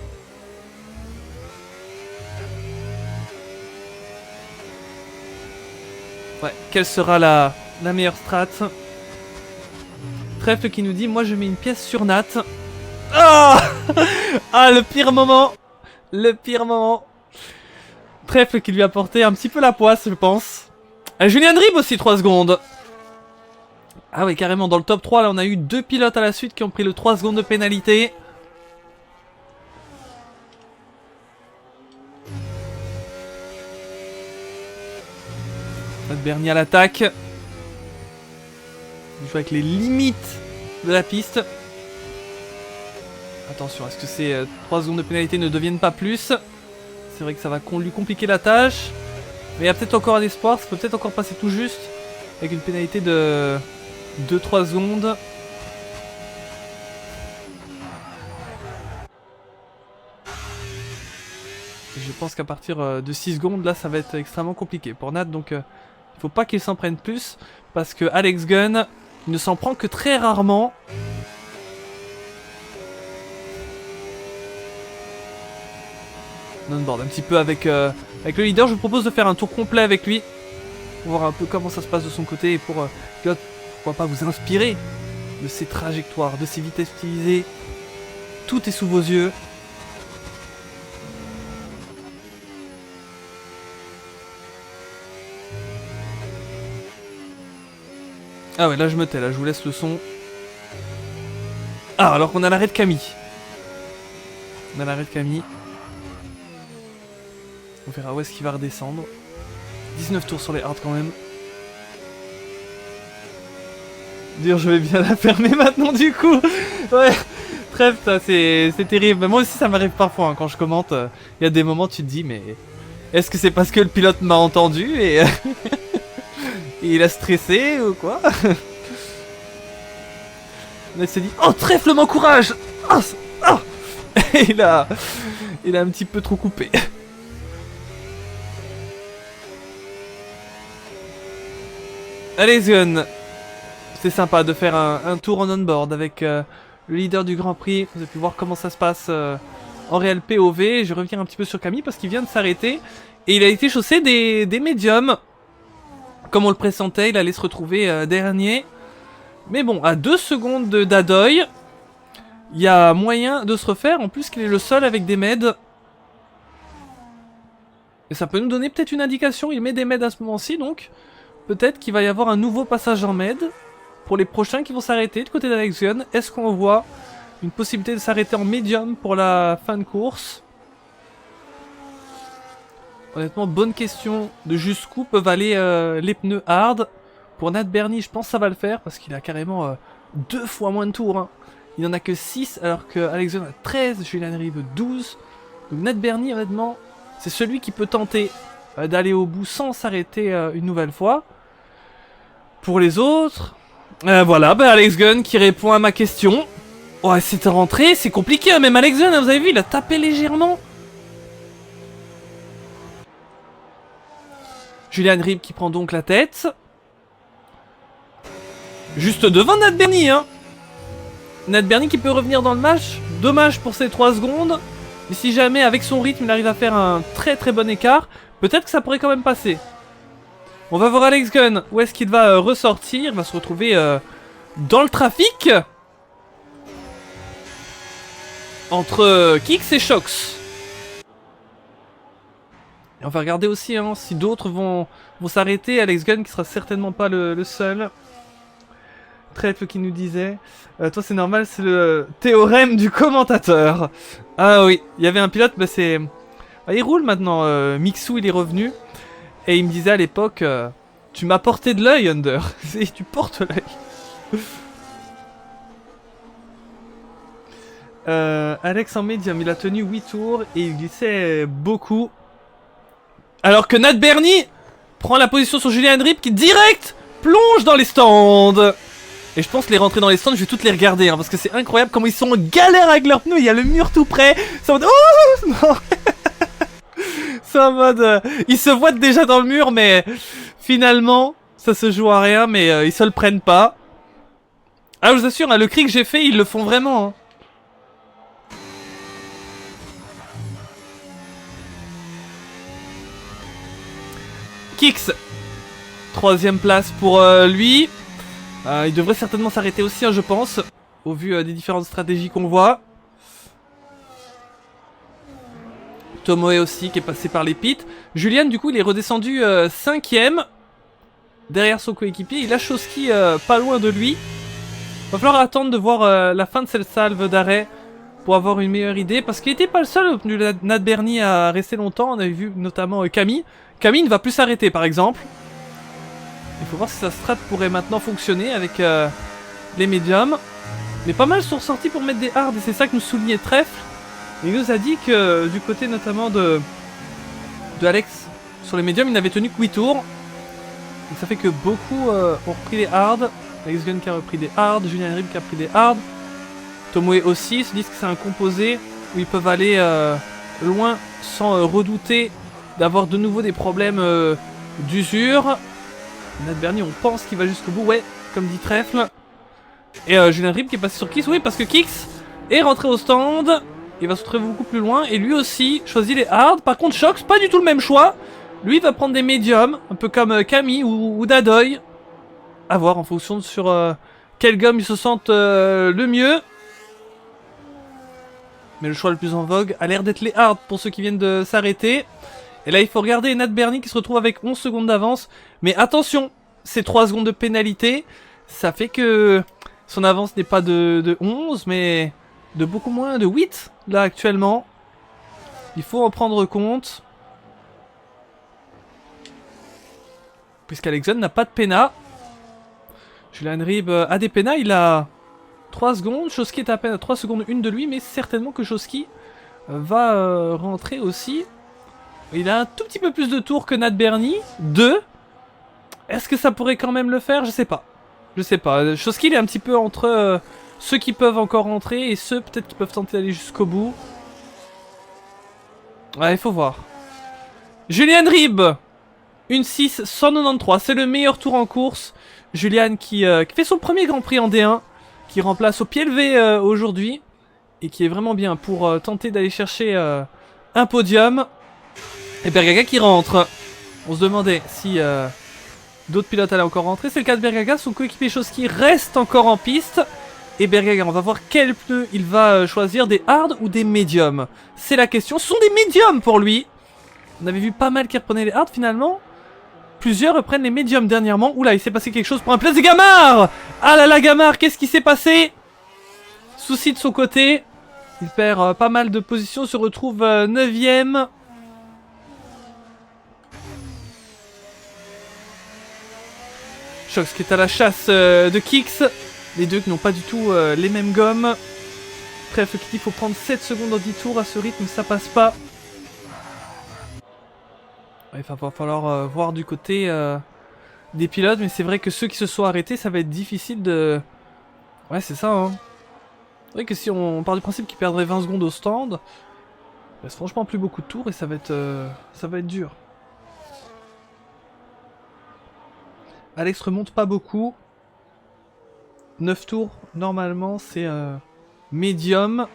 Ouais, quelle sera la meilleure strat? Trèfle qui nous dit, moi je mets une pièce sur Nat. Ah, ah, le pire moment. Le pire moment. Trèfle qui lui a porté un petit peu la poisse, je pense. Julien Drib aussi, 3 secondes. Ah oui, carrément, dans le top 3, là, on a eu 2 pilotes à la suite qui ont pris le 3 secondes de pénalité. Nat Bernie à l'attaque. Il joue avec les limites de la piste. Attention, est-ce que ces 3 secondes de pénalité ne deviennent pas plus? C'est vrai que ça va lui compliquer la tâche. Mais il y a peut-être encore un espoir, ça peut peut-être encore passer tout juste. Avec une pénalité de 2-3 secondes. Et je pense qu'à partir de 6 secondes, là, ça va être extrêmement compliqué pour Nat. Donc, il faut pas qu'il s'en prenne plus. Parce que Alex Gunn ne s'en prend que très rarement. On-board un petit peu avec le leader. Je vous propose de faire un tour complet avec lui. Pour voir un peu comment ça se passe de son côté. Et pour pourquoi pas vous inspirer de ses trajectoires, de ses vitesses utilisées. Tout est sous vos yeux. Ah ouais, là je me tais, là je vous laisse le son. Ah, alors qu'on a l'arrêt de Camille. On a l'arrêt de Camille. On verra où est-ce qu'il va redescendre. 19 tours sur les hards quand même. Dur, je vais bien la fermer maintenant du coup. Ouais, bref, ça c'est terrible. Moi aussi ça m'arrive parfois hein, quand je commente. Il y a des moments tu te dis mais est-ce que c'est parce que le pilote m'a entendu et, et il a stressé ou quoi? Il s'est dit oh trèfle m'encourage. Oh, oh. il a un petit peu trop coupé. Allez Gunn C'est sympa de faire un tour en on-board avec le leader du Grand Prix. Vous avez pu voir comment ça se passe en réel POV. Je reviens un petit peu sur Camille parce qu'il vient de s'arrêter. Et il a été chaussé des médiums. Comme on le pressentait, il allait se retrouver dernier. Mais bon, à 2 secondes d'Adoy, il y a moyen de se refaire. En plus qu'il est le seul avec des meds. Et ça peut nous donner peut-être une indication. Il met des meds à ce moment-ci, donc peut-être qu'il va y avoir un nouveau passage en med. Pour les prochains qui vont s'arrêter du côté d'Alex Gun, est-ce qu'on voit une possibilité de s'arrêter en médium pour la fin de course? Honnêtement, bonne question de jusqu'où peuvent aller les pneus hard. Pour Nat Bernie, je pense que ça va le faire parce qu'il a carrément 2 fois moins de tours. Hein. Il n'en a que 6 alors que Alex Gun a 13, Julian Reeve 12. Donc Nat Bernie, honnêtement, c'est celui qui peut tenter d'aller au bout sans s'arrêter une nouvelle fois. Pour les autres... voilà, bah Alex Gun qui répond à ma question. Ouais, c'est rentré, c'est compliqué, hein, même Alex Gun, hein, vous avez vu, il a tapé légèrement. Julian Reeve qui prend donc la tête. Juste devant Nat Bernie, hein. Nat Bernie qui peut revenir dans le match. Dommage pour ces 3 secondes. Mais si jamais, avec son rythme, il arrive à faire un très très bon écart, peut-être que ça pourrait quand même passer. On va voir Alex Gun, où est-ce qu'il va ressortir. Il va se retrouver dans le trafic. Entre Kix et Shox. Et on va regarder aussi hein, si d'autres vont s'arrêter. Alex Gun qui sera certainement pas le seul. Trèfle qui nous disait toi c'est normal, c'est le théorème du commentateur. Ah oui, il y avait un pilote, bah c'est... Ah, il roule maintenant, Mixou il est revenu. Et il me disait à l'époque, tu m'as porté de l'œil Under. Tu portes l'œil. Alex en médium, il a tenu 8 tours et il glissait beaucoup. Alors que Nat Bernie prend la position sur Julian Reeve qui direct plonge dans les stands. Et je pense que les rentrées dans les stands, je vais toutes les regarder hein, parce que c'est incroyable comment ils sont en galère avec leurs pneus. Il y a le mur tout près. C'est en mode... Oh non. C'est en mode... ils se voient déjà dans le mur mais finalement ça se joue à rien mais ils se le prennent pas. Ah je vous assure, hein, le cri que j'ai fait ils le font vraiment. Hein. Kix, 3ème place pour lui. Il devrait certainement s'arrêter aussi, hein, je pense, au vu des différentes stratégies qu'on voit. Tomoe aussi, qui est passé par les pits. Julian, du coup, il est redescendu 5ème. Derrière son coéquipier. Il a Shoski pas loin de lui. Va falloir attendre de voir la fin de cette salve d'arrêt pour avoir une meilleure idée. Parce qu'il n'était pas le seul, Nat Bernie, à rester longtemps. On avait vu notamment Camille. Camille ne va plus s'arrêter, par exemple. Il faut voir si sa strat pourrait maintenant fonctionner avec les médiums. Mais pas mal sont ressortis pour mettre des hards et c'est ça que nous soulignait Trèfle. Il nous a dit que du côté notamment de Alex, sur les médiums, il n'avait tenu que 8 tours. Donc ça fait que beaucoup ont repris les hards. Alex Gun qui a repris des hards, Julian Reeve qui a pris des hards. Tomoe aussi, se disent que c'est un composé où ils peuvent aller loin sans redouter d'avoir de nouveau des problèmes d'usure. Nat Bernie, on pense qu'il va jusqu'au bout, ouais, comme dit Trèfle. Et Julian Reeve qui est passé sur Kix, oui, parce que Kix est rentré au stand. Il va se retrouver beaucoup plus loin, et lui aussi choisit les hards. Par contre, Shox, pas du tout le même choix. Lui, il va prendre des médiums, un peu comme Camille ou Dadoy. À voir en fonction de sur quel gomme ils se sentent le mieux. Mais le choix le plus en vogue a l'air d'être les hards pour ceux qui viennent de s'arrêter. Et là, il faut regarder Nat Bernie qui se retrouve avec 11 secondes d'avance. Mais attention, ces 3 secondes de pénalité, ça fait que son avance n'est pas de 11, mais de beaucoup moins, de 8, là, actuellement. Il faut en prendre compte. Puisqu'Alex Gun n'a pas de péna. Julian Reeve a des pénas, il a 3 secondes. Shoski est à peine à 3 secondes 1 de lui, mais certainement que Shoski va rentrer aussi. Il a un tout petit peu plus de tours que Nat Bernie. 2. Est-ce que ça pourrait quand même le faire? Je sais pas. Je sais pas. Shoski il est un petit peu entre ceux qui peuvent encore rentrer et ceux peut-être qui peuvent tenter d'aller jusqu'au bout. Ouais, il faut voir. Julian Reeve Une 6, 193. C'est le meilleur tour en course. Julian qui fait son premier Grand Prix en D1. Qui remplace au pied levé aujourd'hui. Et qui est vraiment bien pour tenter d'aller chercher un podium. Et Bergaga qui rentre. On se demandait si d'autres pilotes allaient encore rentrer. C'est le cas de Bergaga. Son coéquipier Chowsky reste encore en piste. Et Bergaga, on va voir quel pneu il va choisir. Des hard ou des médiums? C'est la question. Ce sont des médiums pour lui. On avait vu pas mal qui reprenaient les hard finalement. Plusieurs reprennent les médiums dernièrement. Oula, il s'est passé quelque chose pour un place de Gamard. Ah là là, Gamard, qu'est-ce qui s'est passé? Souci de son côté. Il perd pas mal de positions, se retrouve 9ème. Shox qui est à la chasse de Kix. Les deux qui n'ont pas du tout les mêmes gommes. Bref, il faut prendre 7 secondes en 10 tours. À ce rythme, ça passe pas. Il va falloir voir du côté des pilotes. Mais c'est vrai que ceux qui se sont arrêtés, ça va être difficile de... Ouais, c'est ça, hein. C'est vrai que si on part du principe qu'ils perdraient 20 secondes au stand, il reste franchement plus beaucoup de tours et ça va être dur. Alex remonte pas beaucoup. 9 tours, normalement, c'est médium.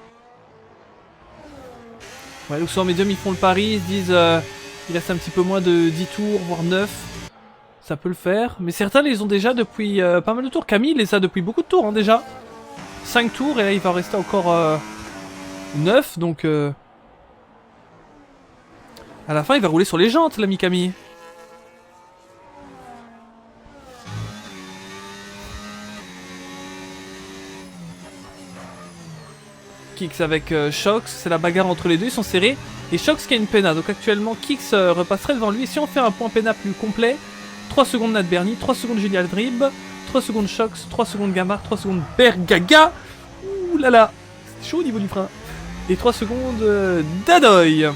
Ouais, donc sur médium, ils font le pari, ils se disent il reste un petit peu moins de 10 tours, voire 9. Ça peut le faire. Mais certains les ont déjà depuis pas mal de tours. Camille les a depuis beaucoup de tours, hein, déjà. 5 tours, et là, il va rester encore 9, donc... À la fin, il va rouler sur les jantes, l'ami Camille. Kix avec Shox, c'est la bagarre entre les deux, ils sont serrés. Et Shox qui a une péna, donc actuellement Kix repasserait devant lui. Et si on fait un point péna plus complet, 3 secondes Nat Bernie, 3 secondes Julian Drib, 3 secondes Shox, 3 secondes Gamard, 3 secondes Bergaga. Ouh là là, c'est chaud au niveau du frein. Et 3 secondes d'Adoy.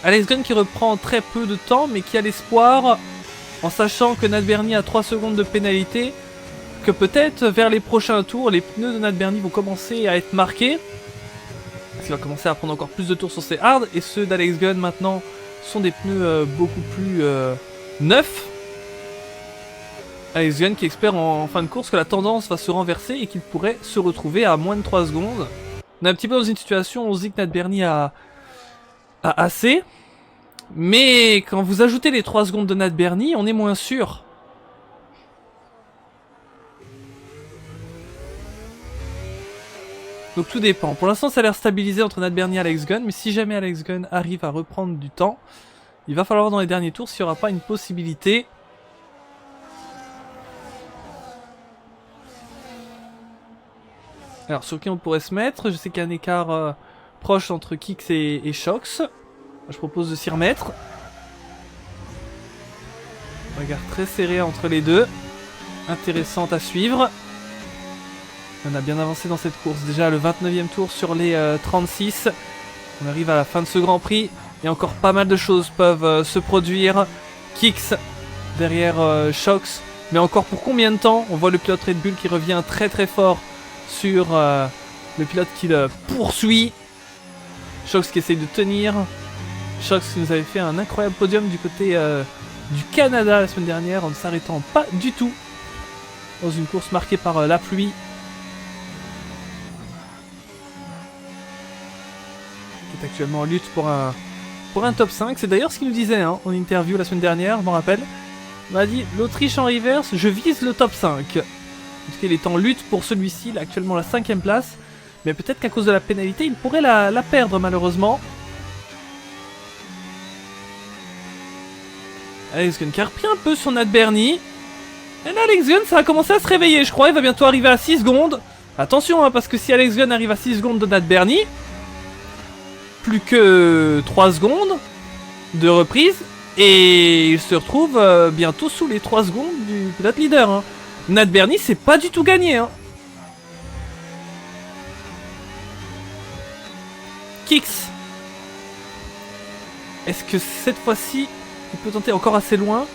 Alex Gunn qui reprend très peu de temps, mais qui a l'espoir, en sachant que Nat Bernie a 3 secondes de pénalité, que peut-être vers les prochains tours, les pneus de Nat Bernie vont commencer à être marqués. Parce qu'il va commencer à prendre encore plus de tours sur ses hards. Et ceux d'Alex Gunn maintenant sont des pneus beaucoup plus neufs. Alex Gunn qui espère en fin de course que la tendance va se renverser et qu'il pourrait se retrouver à moins de 3 secondes. On est un petit peu dans une situation où on se dit que Nat Bernie a assez. Mais quand vous ajoutez les 3 secondes de Nat Bernie, on est moins sûr. Donc tout dépend. Pour l'instant, ça a l'air stabilisé entre Nat Bernie et Alex Gunn. Mais si jamais Alex Gunn arrive à reprendre du temps, il va falloir dans les derniers tours s'il n'y aura pas une possibilité. Alors sur qui on pourrait se mettre? Je sais qu'il y a un écart proche entre Kix et Shox. Je propose de s'y remettre. Regard très serré entre les deux. Intéressante à suivre. On a bien avancé dans cette course. Déjà le 29e tour sur les 36. On arrive à la fin de ce Grand Prix. Et encore pas mal de choses peuvent se produire. Kix derrière Shox. Mais encore pour combien de temps? On voit le pilote Red Bull qui revient très très fort sur le pilote qui le poursuit. Shox qui essaye de tenir. Shox qui nous avait fait un incroyable podium du côté du Canada la semaine dernière en ne s'arrêtant pas du tout dans une course marquée par la pluie. Qui est actuellement en lutte pour un top 5. C'est d'ailleurs ce qu'il nous disait hein, en interview la semaine dernière, je m'en rappelle. Il m'a dit l'Autriche en reverse, je vise le top 5. Parce qu'il est en lutte pour celui-ci, il a actuellement la 5ème place. Mais peut-être qu'à cause de la pénalité, il pourrait la perdre malheureusement. Alex Gunn qui a repris un peu son Nat Bernie. Et là Alex Gunn ça a commencé à se réveiller je crois, il va bientôt arriver à 6 secondes. Attention hein, parce que si Alex Gunn arrive à 6 secondes de Nat Bernie, plus que 3 secondes de reprise. Et il se retrouve bientôt sous les 3 secondes du pilote leader hein. Nat Bernie c'est pas du tout gagné hein. Kix. Est-ce que cette fois-ci il peut tenter encore assez loin?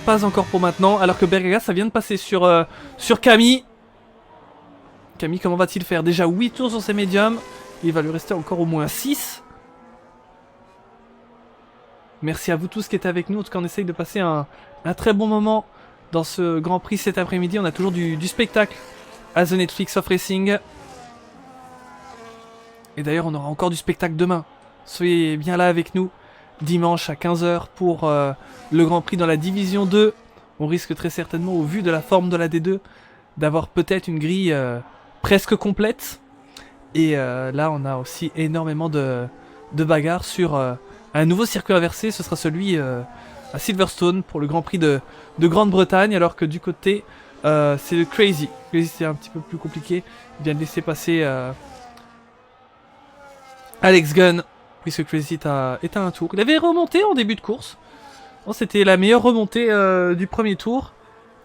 Pas encore pour maintenant, alors que Bergaga ça vient de passer sur Camille. Camille comment va-t-il faire? Déjà 8 tours sur ses médiums. Il va lui rester encore au moins 6. Merci à vous tous qui êtes avec nous. En tout cas, on essaye de passer un très bon moment dans ce Grand Prix cet après-midi. On a toujours du spectacle à The Netflix of Racing. Et d'ailleurs, on aura encore du spectacle demain. Soyez bien là avec nous, dimanche à 15 h pour le Grand Prix dans la Division 2. On risque très certainement, au vu de la forme de la D2, d'avoir peut-être une grille presque complète. Et là, on a aussi énormément de bagarres sur un nouveau circuit inversé. Ce sera celui à Silverstone pour le Grand Prix de Grande-Bretagne, alors que du côté, c'est le Crazy. Crazy, c'est un petit peu plus compliqué. Il vient de laisser passer Alex Gunn, puisque Crazy est à un tour. Il avait remonté en début de course. Bon, c'était la meilleure remontée du premier tour.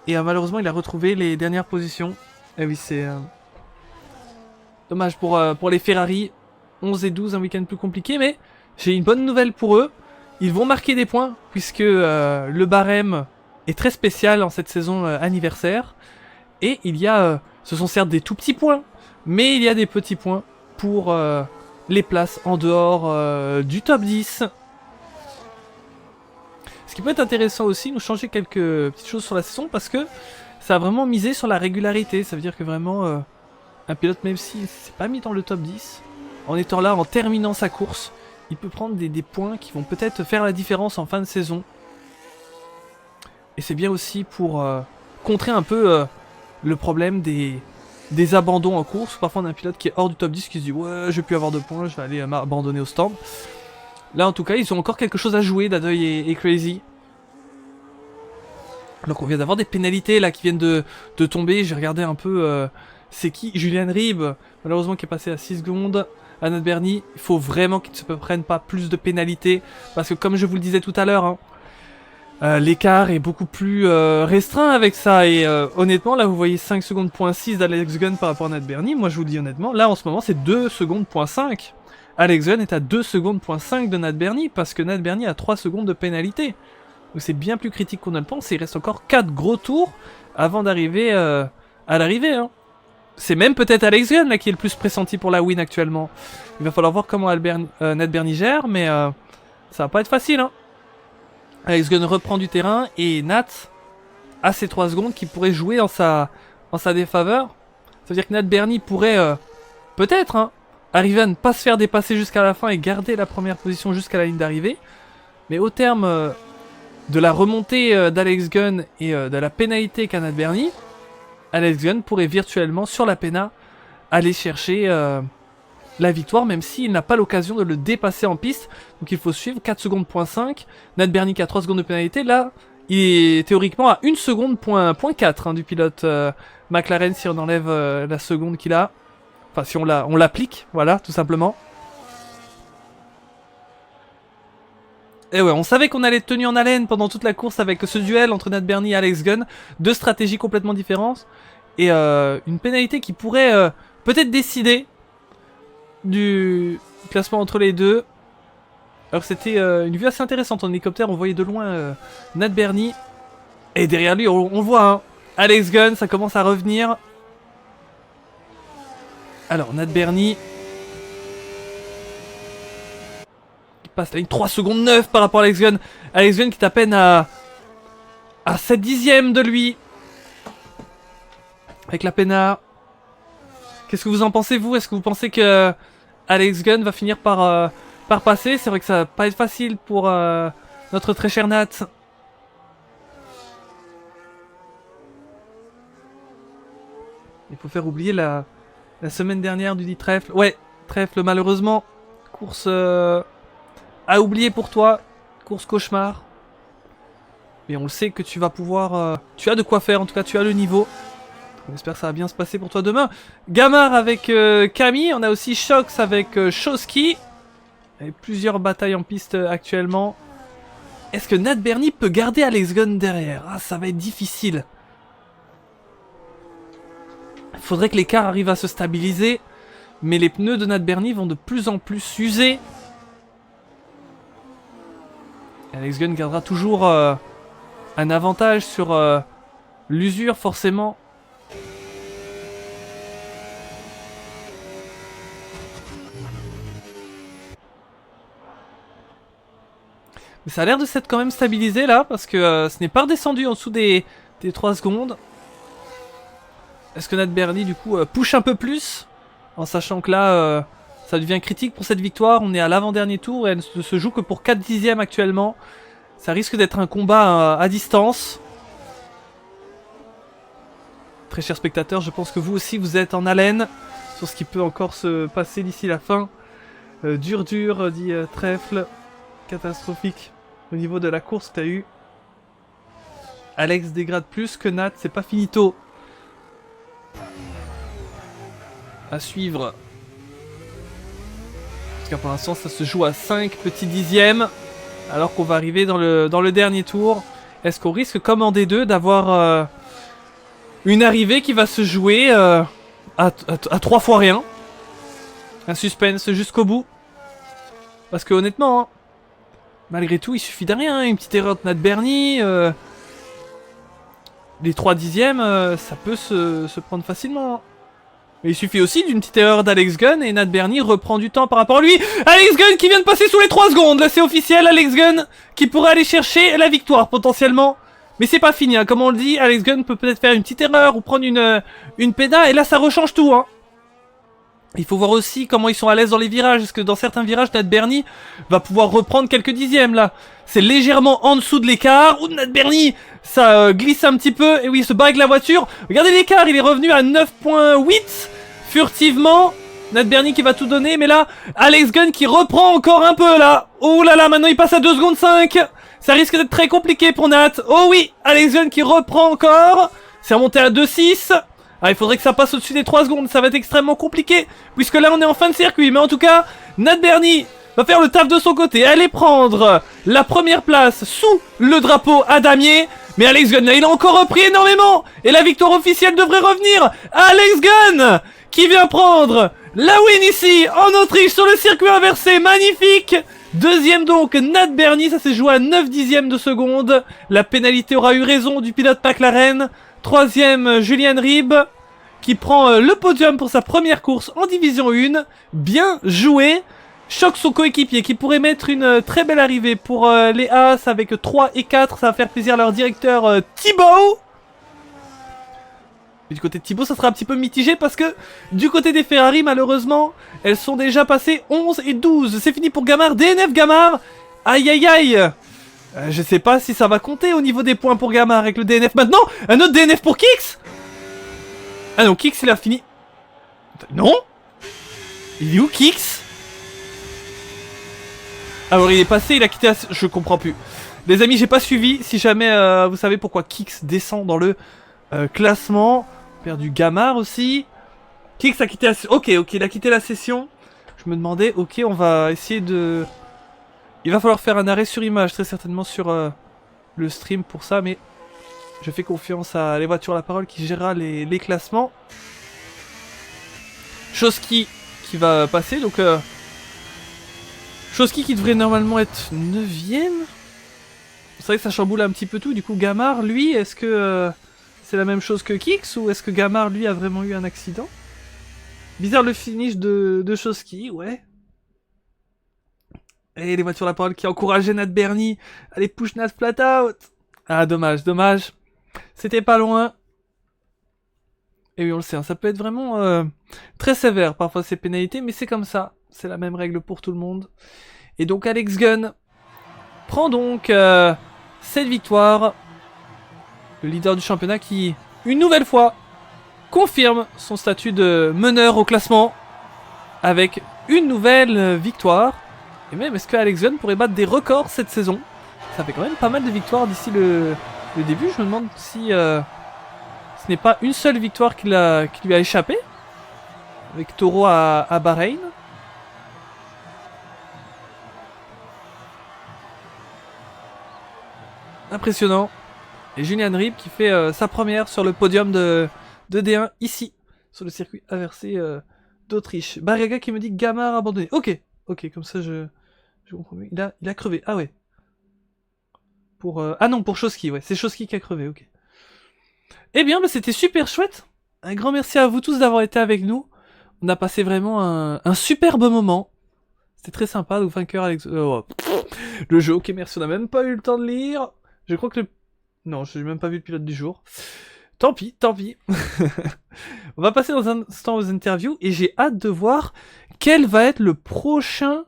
Et malheureusement, il a retrouvé les dernières positions. Et oui, c'est dommage pour les Ferrari. 11 et 12, un week-end plus compliqué. Mais j'ai une bonne nouvelle pour eux. Ils vont marquer des points, puisque le barème est très spécial en cette saison anniversaire. Et il y a, ce sont certes des tout petits points, mais il y a des petits points pour les places en dehors du top 10. Ce qui peut être intéressant aussi, nous changer quelques petites choses sur la saison, parce que ça a vraiment misé sur la régularité. Ça veut dire que vraiment, un pilote, même s'il ne s'est pas mis dans le top 10, en étant là, en terminant sa course, il peut prendre des points qui vont peut-être faire la différence en fin de saison. Et c'est bien aussi pour contrer un peu le problème des abandons en course. Parfois on a un pilote qui est hors du top 10 qui se dit ouais, je vais plus avoir de points, je vais aller m'abandonner au stand. Là en tout cas ils ont encore quelque chose à jouer, Dadoy et Crazy. Donc on vient d'avoir des pénalités là qui viennent de tomber. J'ai regardé un peu c'est qui, Julian Rib, malheureusement qui est passé à 6 secondes. Anna Bernie, il faut vraiment qu'ils ne se prennent pas plus de pénalités, parce que comme je vous le disais tout à l'heure, hein, l'écart est beaucoup plus restreint avec ça. Et honnêtement là vous voyez 5 secondes point 6 d'Alex Gunn par rapport à Nat Bernie. Moi je vous le dis honnêtement, là en ce moment c'est 2 secondes point 5. Alex Gunn est à 2 secondes point 5 de Nat Bernie, parce que Nat Bernie a 3 secondes de pénalité. Donc c'est bien plus critique qu'on ne le pense, et il reste encore 4 gros tours avant d'arriver à l'arrivée. Hein. C'est même peut-être Alex Gunn là qui est le plus pressenti pour la win actuellement. Il va falloir voir comment Nat Bernie gère, mais ça va pas être facile. Hein. Alex Gunn reprend du terrain, et Nat a ces 3 secondes qui pourraient jouer en sa défaveur. Ça veut dire que Nat Bernie pourrait peut-être arriver à ne pas se faire dépasser jusqu'à la fin et garder la première position jusqu'à la ligne d'arrivée. Mais au terme de la remontée d'Alex Gunn et de la pénalité qu'a Nat Bernie, Alex Gunn pourrait virtuellement sur la péna aller chercher la victoire, même s'il n'a pas l'occasion de le dépasser en piste. Donc il faut suivre 4 secondes point 5. Nat Bernie qui a 3 secondes de pénalité. Là, il est théoriquement à 1 seconde point 4 du pilote McLaren, si on enlève la seconde qu'il a. Enfin, si on l'applique, voilà, tout simplement. Et ouais, on savait qu'on allait être tenu en haleine pendant toute la course avec ce duel entre Nat Bernie et Alex Gunn. Deux stratégies complètement différentes. Et une pénalité qui pourrait peut-être décider du classement entre les deux. Alors c'était une vue assez intéressante en hélicoptère. On voyait de loin Nat Bernie. Et derrière lui, on le voit, hein, Alex Gunn, ça commence à revenir. Alors, Nat Bernie... passe la ligne 3 secondes 9 par rapport à Alex Gunn. Alex Gunn qui est à peine à 7 dixièmes de lui. Avec la pénard. Qu'est-ce que vous en pensez, vous? Est-ce que vous pensez que Alex Gunn va finir par passer? C'est vrai que ça va pas être facile pour notre très cher Nat. Il faut faire oublier la semaine dernière du dit trèfle. Ouais, trèfle malheureusement. Course à oublier pour toi. Course cauchemar. Mais on le sait que tu vas pouvoir... tu as de quoi faire, en tout cas tu as le niveau. On espère que ça va bien se passer pour toi demain. Gamard avec Camille. On a aussi Shox avec Shosky. Il y a plusieurs batailles en piste actuellement. Est-ce que Nat Bernie peut garder Alex Gunn derrière? Ah, ça va être difficile. Il faudrait que l'écart arrive à se stabiliser. Mais les pneus de Nat Bernie vont de plus en plus s'user. Alex Gunn gardera toujours un avantage sur l'usure, forcément. Mais ça a l'air de s'être quand même stabilisé là, parce que ce n'est pas redescendu en dessous des 3 secondes. Est-ce que Nat Bernie du coup push un peu plus, en sachant que là ça devient critique pour cette victoire. On est à l'avant-dernier tour et elle ne se joue que pour 4 dixièmes actuellement. Ça risque d'être un combat à distance. Très chers spectateurs, je pense que vous aussi vous êtes en haleine sur ce qui peut encore se passer d'ici la fin. Dur, dit Trèfle. Catastrophique au niveau de la course que t'as eu. Alex dégrade plus que Nat, c'est pas finito. À suivre. Parce que pour l'instant ça se joue à 5 petits dixièmes. Alors qu'on va arriver dans le dernier tour. Est-ce qu'on risque comme en D2 d'avoir une arrivée qui va se jouer à 3 fois rien. Un suspense jusqu'au bout. Parce que honnêtement, hein, malgré tout il suffit de rien. Une petite erreur de Nat Bernie. Les 3 dixièmes ça peut se prendre facilement. Hein. Mais il suffit aussi d'une petite erreur d'Alex Gunn et Nat Bernie reprend du temps par rapport à lui. Alex Gunn qui vient de passer sous les 3 secondes. Là c'est officiel, Alex Gunn qui pourrait aller chercher la victoire potentiellement. Mais c'est pas fini, hein. Comme on le dit, Alex Gunn peut peut-être faire une petite erreur ou prendre une péda et là ça rechange tout. Hein. Il faut voir aussi comment ils sont à l'aise dans les virages. Est-ce que dans certains virages, Nat Bernie va pouvoir reprendre quelques dixièmes là. C'est légèrement en dessous de l'écart. Ou Nat Bernie, ça glisse un petit peu. Et oui, il se bat avec la voiture. Regardez l'écart, il est revenu à 9.8. Furtivement. Nat Bernie qui va tout donner. Mais là, Alex Gunn qui reprend encore un peu là. Oh là là, maintenant il passe à 2 secondes 5. Ça risque d'être très compliqué pour Nat. Oh oui, Alex Gunn qui reprend encore. C'est remonté à 2.6. Ah, il faudrait que ça passe au-dessus des 3 secondes, ça va être extrêmement compliqué, puisque là on est en fin de circuit. Mais en tout cas, Nat Bernie va faire le taf de son côté, aller prendre la première place sous le drapeau à damier. Mais Alex Gunn, là, il a encore repris énormément, et la victoire officielle devrait revenir à Alex Gunn, qui vient prendre la win ici, en Autriche, sur le circuit inversé, magnifique. Deuxième donc, Nat Bernie, ça s'est joué à 9 dixièmes de seconde. La pénalité aura eu raison du pilote McLaren. Troisième, Julian Rib, qui prend le podium pour sa première course en Division 1. Bien joué. Choque son coéquipier qui pourrait mettre une très belle arrivée pour les Haas avec 3 et 4. Ça va faire plaisir à leur directeur Thibaut. Et du côté de Thibaut, ça sera un petit peu mitigé parce que du côté des Ferrari, malheureusement, elles sont déjà passées 11 et 12. C'est fini pour Gamard. DNF Gamard. Aïe aïe aïe. Je sais pas si ça va compter au niveau des points pour Gamard avec le DNF maintenant. Un autre DNF pour Kix. Ah non, Kix il a fini. Non. Il est où Kix? Alors il est passé, il a quitté je comprends plus. Les amis, j'ai pas suivi. Si jamais vous savez pourquoi Kix descend dans le classement. Perdu Gamard aussi. Kix a quitté la... Ok, il a quitté la session. Je me demandais, ok, on va essayer de... Il va falloir faire un arrêt sur image, très certainement sur le stream pour ça, mais je fais confiance à les voitures à la parole qui gérera les classements. Choski qui va passer, donc Choski qui devrait normalement être 9ème. C'est vrai que ça chamboule un petit peu tout, du coup Gamard, lui, est-ce que c'est la même chose que Kix ou est-ce que Gamard, lui, a vraiment eu un accident? Bizarre le finish de Choski, ouais. Et les voitures à la parole qui encourageaient Nat Bernie. Allez, push Nat flat out. Ah, dommage, dommage. C'était pas loin. Et oui, on le sait, hein, ça peut être vraiment très sévère parfois ces pénalités, mais c'est comme ça. C'est la même règle pour tout le monde. Et donc Alex Gunn prend donc cette victoire. Le leader du championnat qui, une nouvelle fois, confirme son statut de meneur au classement. Avec une nouvelle victoire. Et même, est-ce que Alex Gunn pourrait battre des records cette saison? Ça fait quand même pas mal de victoires d'ici le début. Je me demande si ce n'est pas une seule victoire qui lui a échappé. Avec Toro à Bahreïn. Impressionnant. Et Julian Rib qui fait sa première sur le podium de D1 ici. Sur le circuit inversé d'Autriche. Barriga qui me dit Gamard abandonné. Ok, comme ça je comprends mieux. Il a crevé. Ah ouais. Ah non, pour Choski, ouais. C'est Choski qui a crevé, ok. Eh bien, bah, c'était super chouette. Un grand merci à vous tous d'avoir été avec nous. On a passé vraiment un superbe moment. C'était très sympa, donc vainqueur Alex... le jeu, ok, merci, on n'a même pas eu le temps de lire. Je crois que le... Non, je n'ai même pas vu le pilote du jour. Tant pis, tant pis. On va passer dans un instant aux interviews, et j'ai hâte de voir quel va être le prochain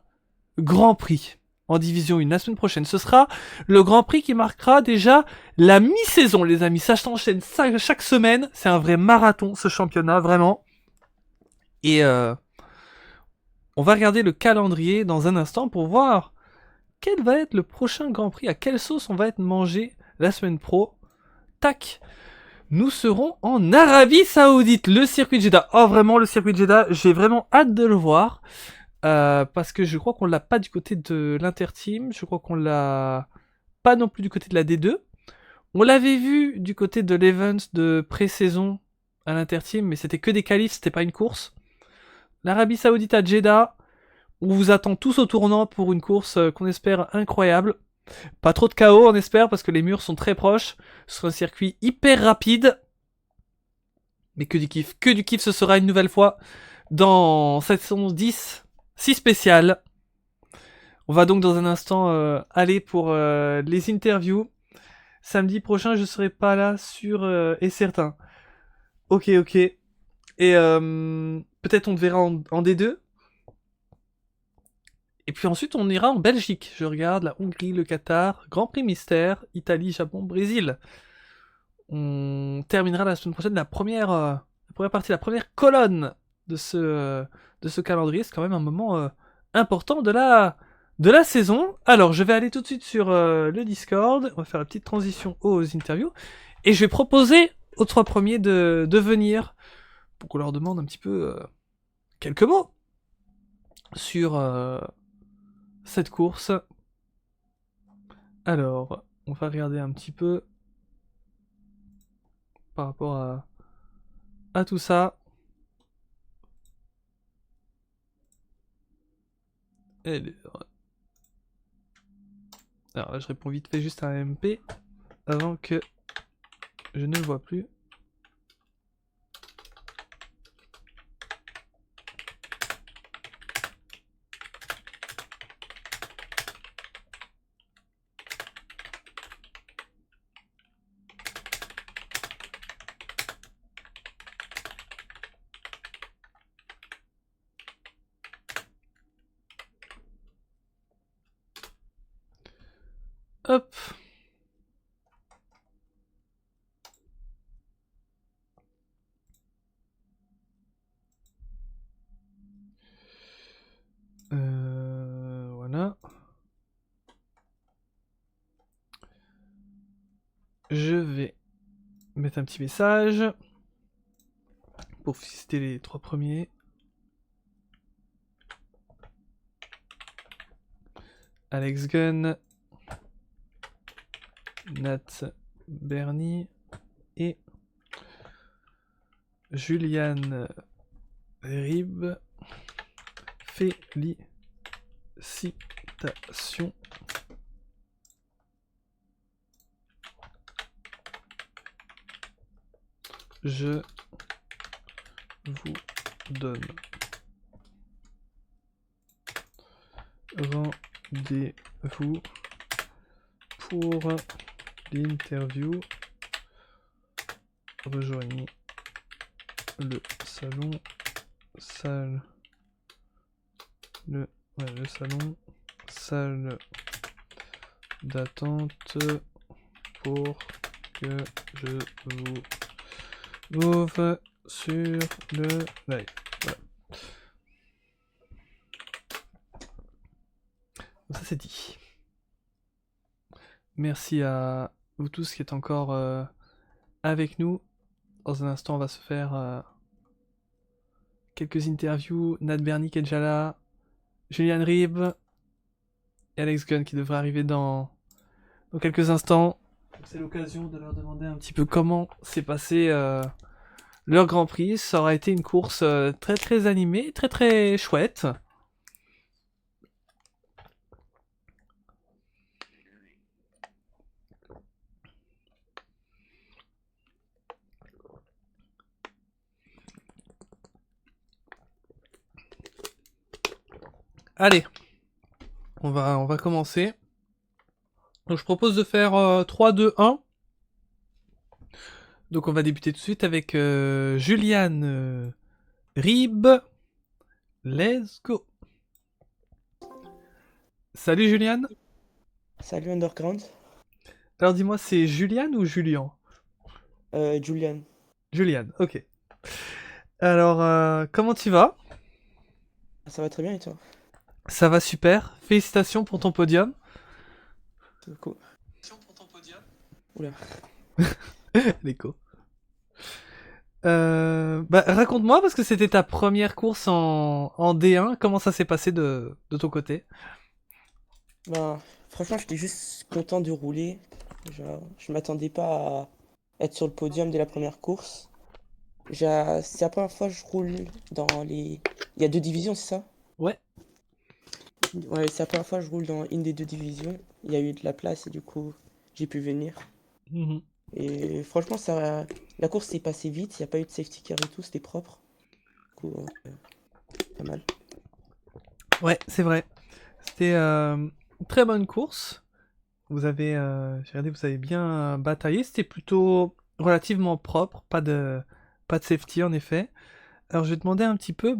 Grand Prix en Division 1 la semaine prochaine. Ce sera le Grand Prix qui marquera déjà la mi-saison, les amis. Ça s'enchaîne chaque semaine. C'est un vrai marathon, ce championnat, vraiment. Et on va regarder le calendrier dans un instant pour voir quel va être le prochain Grand Prix, à quelle sauce on va être mangé la semaine pro. Tac. Nous serons en Arabie Saoudite, le circuit de Jeddah. Oh, vraiment, le circuit de Jeddah, j'ai vraiment hâte de le voir. Parce que je crois qu'on l'a pas du côté de l'Interteam, je crois qu'on l'a pas non plus du côté de la D2. On l'avait vu du côté de l'event de pré-saison à l'Interteam, mais c'était que des qualifs, c'était pas une course. L'Arabie Saoudite à Jeddah, on vous attend tous au tournant pour une course qu'on espère incroyable. Pas trop de chaos, on espère, parce que les murs sont très proches. Ce sera un circuit hyper rapide. Mais que du kiff ce sera une nouvelle fois dans cette saison 10 si spéciale. On va donc dans un instant aller pour les interviews. Samedi prochain, je serai pas là, sûr et certain. Ok. Et peut-être on te verra en D2. Et puis ensuite, on ira en Belgique. Je regarde la Hongrie, le Qatar, Grand Prix Mystère, Italie, Japon, Brésil. On terminera la semaine prochaine la première partie, la première colonne de ce calendrier. C'est quand même un moment important de la saison. Alors, je vais aller tout de suite sur le Discord. On va faire la petite transition aux interviews. Et je vais proposer aux 3 premiers de venir pour qu'on leur demande un petit peu quelques mots sur cette course. Alors, on va regarder un petit peu par rapport à tout ça. Alors là, je réponds vite fait juste à un MP avant que je ne le vois plus. Hop. Voilà. Je vais mettre un petit message pour citer les 3 premiers. Alex Gunn, Nat Bernie et Julian Rib. Félicitations. Je vous donne rendez-vous pour l'interview. Rejoignez le salon. Salle d'attente pour que je vous move sur le live. Voilà. Ça c'est dit. Merci à vous tous qui êtes encore avec nous. Dans un instant, on va se faire quelques interviews. Nat Bernie qui est déjà là. Julian Rib et Alex Gunn qui devrait arriver dans quelques instants. C'est l'occasion de leur demander un petit peu comment s'est passé leur Grand Prix. Ça aura été une course très très animée, très très chouette. Allez, on va commencer. Donc je propose de faire 3, 2, 1. Donc on va débuter tout de suite avec Juliane Rib. Let's go. Salut Juliane. Salut Underground. Alors dis-moi, c'est Juliane ou Julian? Julian. Juliane, ok. Alors, comment tu vas? Ça va très bien et toi? Ça va super. Félicitations pour ton podium. C'est cool. Pour ton podium. Oula. L'écho. Raconte-moi, parce que c'était ta première course en D1, comment ça s'est passé de ton côté? Ben, franchement, j'étais juste content de rouler. Genre, je m'attendais pas à être sur le podium dès la première course. C'est la première fois que je roule dans les... Il y a deux divisions, c'est ça? Ouais. Ouais, c'est la première fois que je roule dans une des deux divisions. Il y a eu de la place et du coup, j'ai pu venir. Mhm. Et franchement, la course s'est passée vite. Il n'y a pas eu de safety car et tout, c'était propre. Du coup, pas mal. Ouais, c'est vrai. C'était une très bonne course. J'ai regardé, vous avez bien bataillé. C'était plutôt relativement propre, pas de safety en effet. Alors je vais te demander un petit peu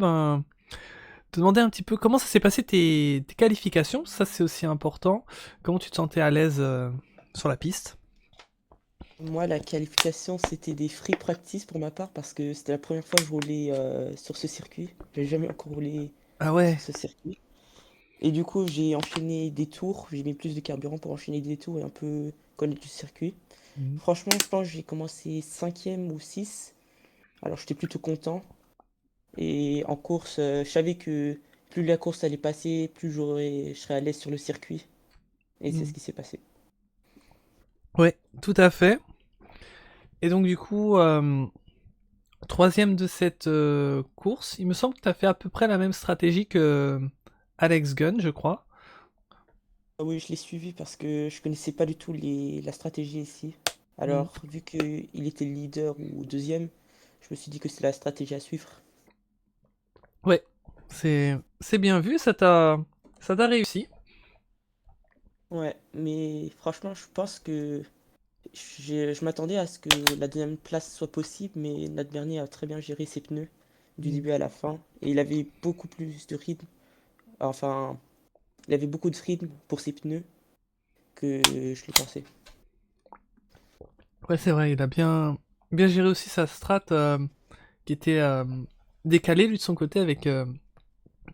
comment ça s'est passé tes qualifications. Ça c'est aussi important. Comment tu te sentais à l'aise sur la piste? Moi, la qualification, c'était des free practice pour ma part parce que c'était la première fois que je roulais sur ce circuit. J'ai jamais encore roulé Ah sur ouais. ce circuit. Et du coup, j'ai enchaîné des tours. J'ai mis plus de carburant pour enchaîner des tours et un peu connaître le circuit. Mhm. Franchement, je pense que j'ai commencé cinquième ou 6. Alors, j'étais plutôt content. Et en course, je savais que plus la course allait passer, plus je serais à l'aise sur le circuit. Et c'est ce Mhm. qui s'est passé. Ouais, tout à fait. Et donc du coup, troisième de cette course, il me semble que tu as fait à peu près la même stratégie que Alex Gunn, je crois. Ah oui, je l'ai suivi parce que je connaissais pas du tout la stratégie ici. Mhm. Alors, vu qu'il était le leader ou deuxième, je me suis dit que c'est la stratégie à suivre. Ouais, c'est bien vu, ça t'a réussi. Ouais, mais franchement, je pense que je m'attendais à ce que la deuxième place soit possible, mais notre dernier a très bien géré ses pneus du Mhm. début à la fin. Et il avait beaucoup plus de rythme. Enfin, il avait beaucoup de rythme pour ses pneus que je le pensais. Ouais, c'est vrai, il a bien géré aussi sa strat qui était décalée lui de son côté avec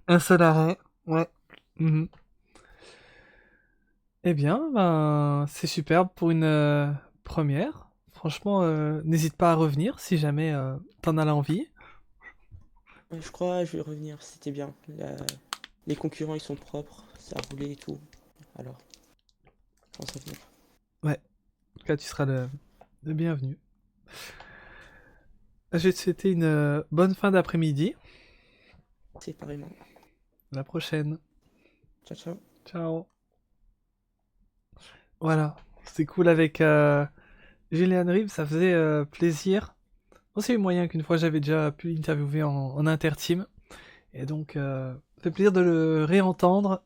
un seul arrêt. Ouais. Mhm. Eh bien, ben, c'est superbe pour une première. Franchement, n'hésite pas à revenir si jamais t'en as l'envie. Ouais, je crois, je vais revenir, c'était bien. Les concurrents, ils sont propres, ça roulait et tout. Alors, je pense revenir. Ouais, en tout cas, tu seras le bienvenu. Je vais te souhaiter une bonne fin d'après-midi. C'est pareillement. À la prochaine. Ciao, ciao. Ciao. Voilà, c'était cool avec Julian Reeves, ça faisait plaisir. Bon, c'est eu moyen qu'une fois j'avais déjà pu l'interviewer en interteam. Et donc, ça fait plaisir de le réentendre.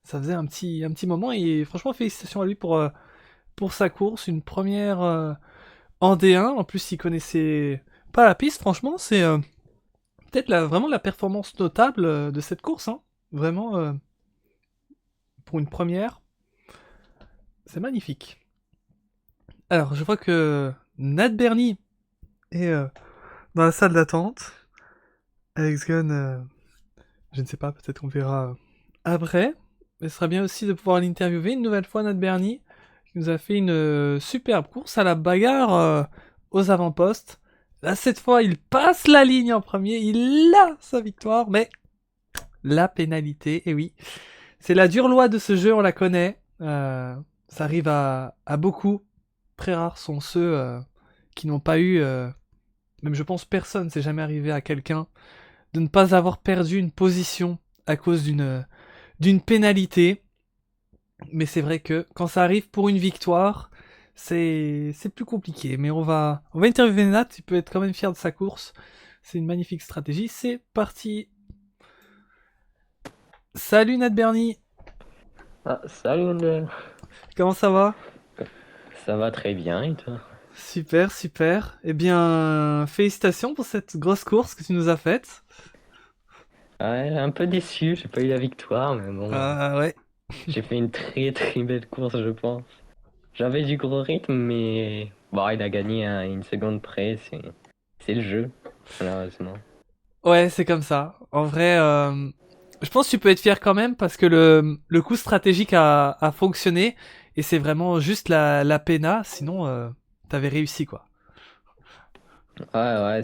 Ça faisait un petit moment et franchement, félicitations à lui pour sa course. Une première en D1. En plus, il connaissait pas la piste. Franchement, c'est peut-être vraiment la performance notable de cette course. Hein. Vraiment, pour une première, c'est magnifique. Alors, je vois que Nat Bernie est dans la salle d'attente. Alex Gunn, je ne sais pas, peut-être qu'on verra après. Mais ce serait bien aussi de pouvoir l'interviewer une nouvelle fois, Nat Bernie, qui nous a fait une superbe course à la bagarre aux avant-postes. Là, cette fois, il passe la ligne en premier, il a sa victoire, mais la pénalité, et oui, c'est la dure loi de ce jeu, on la connaît. Ça arrive à beaucoup. Très rares sont ceux qui n'ont pas eu, même je pense personne, c'est jamais arrivé à quelqu'un de ne pas avoir perdu une position à cause d'une pénalité. Mais c'est vrai que quand ça arrive pour une victoire, c'est plus compliqué. Mais on va interviewer Nat, il peut être quand même fier de sa course. C'est une magnifique stratégie. C'est parti. Salut Nat Bernie. Ah, salut Wonder. Comment ça va? Ça va très bien et toi? Super, super. Eh bien, félicitations pour cette grosse course que tu nous as faite. Ouais, un peu déçu, j'ai pas eu la victoire, mais bon, Ah ouais. j'ai fait une très très belle course, je pense. J'avais du gros rythme, mais bon, il a gagné à une seconde près, c'est le jeu, malheureusement. Ouais, c'est comme ça. En vrai, je pense que tu peux être fier quand même parce que le coup stratégique a fonctionné et c'est vraiment juste la pena. Sinon, t'avais réussi quoi. Ouais,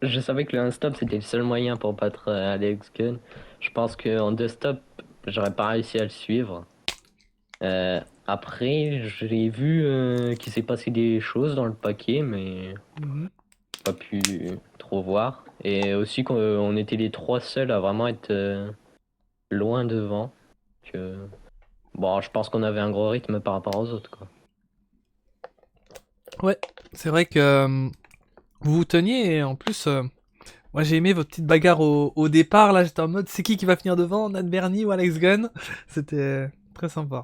je savais que le 1 stop c'était le seul moyen pour battre Alex Gunn. Je pense qu'en 2 stops, j'aurais pas réussi à le suivre. Après, j'ai vu qu'il s'est passé des choses dans le paquet, mais Mhm. pas pu trop voir. Et aussi qu'on était les trois seuls à vraiment être loin devant. Que... Bon, je pense qu'on avait un gros rythme par rapport aux autres, quoi. Ouais, c'est vrai que vous vous teniez et en plus, moi j'ai aimé votre petite bagarre au départ. Là, j'étais en mode c'est qui va finir devant, Nat Bernie ou Alex Gunn. C'était très sympa.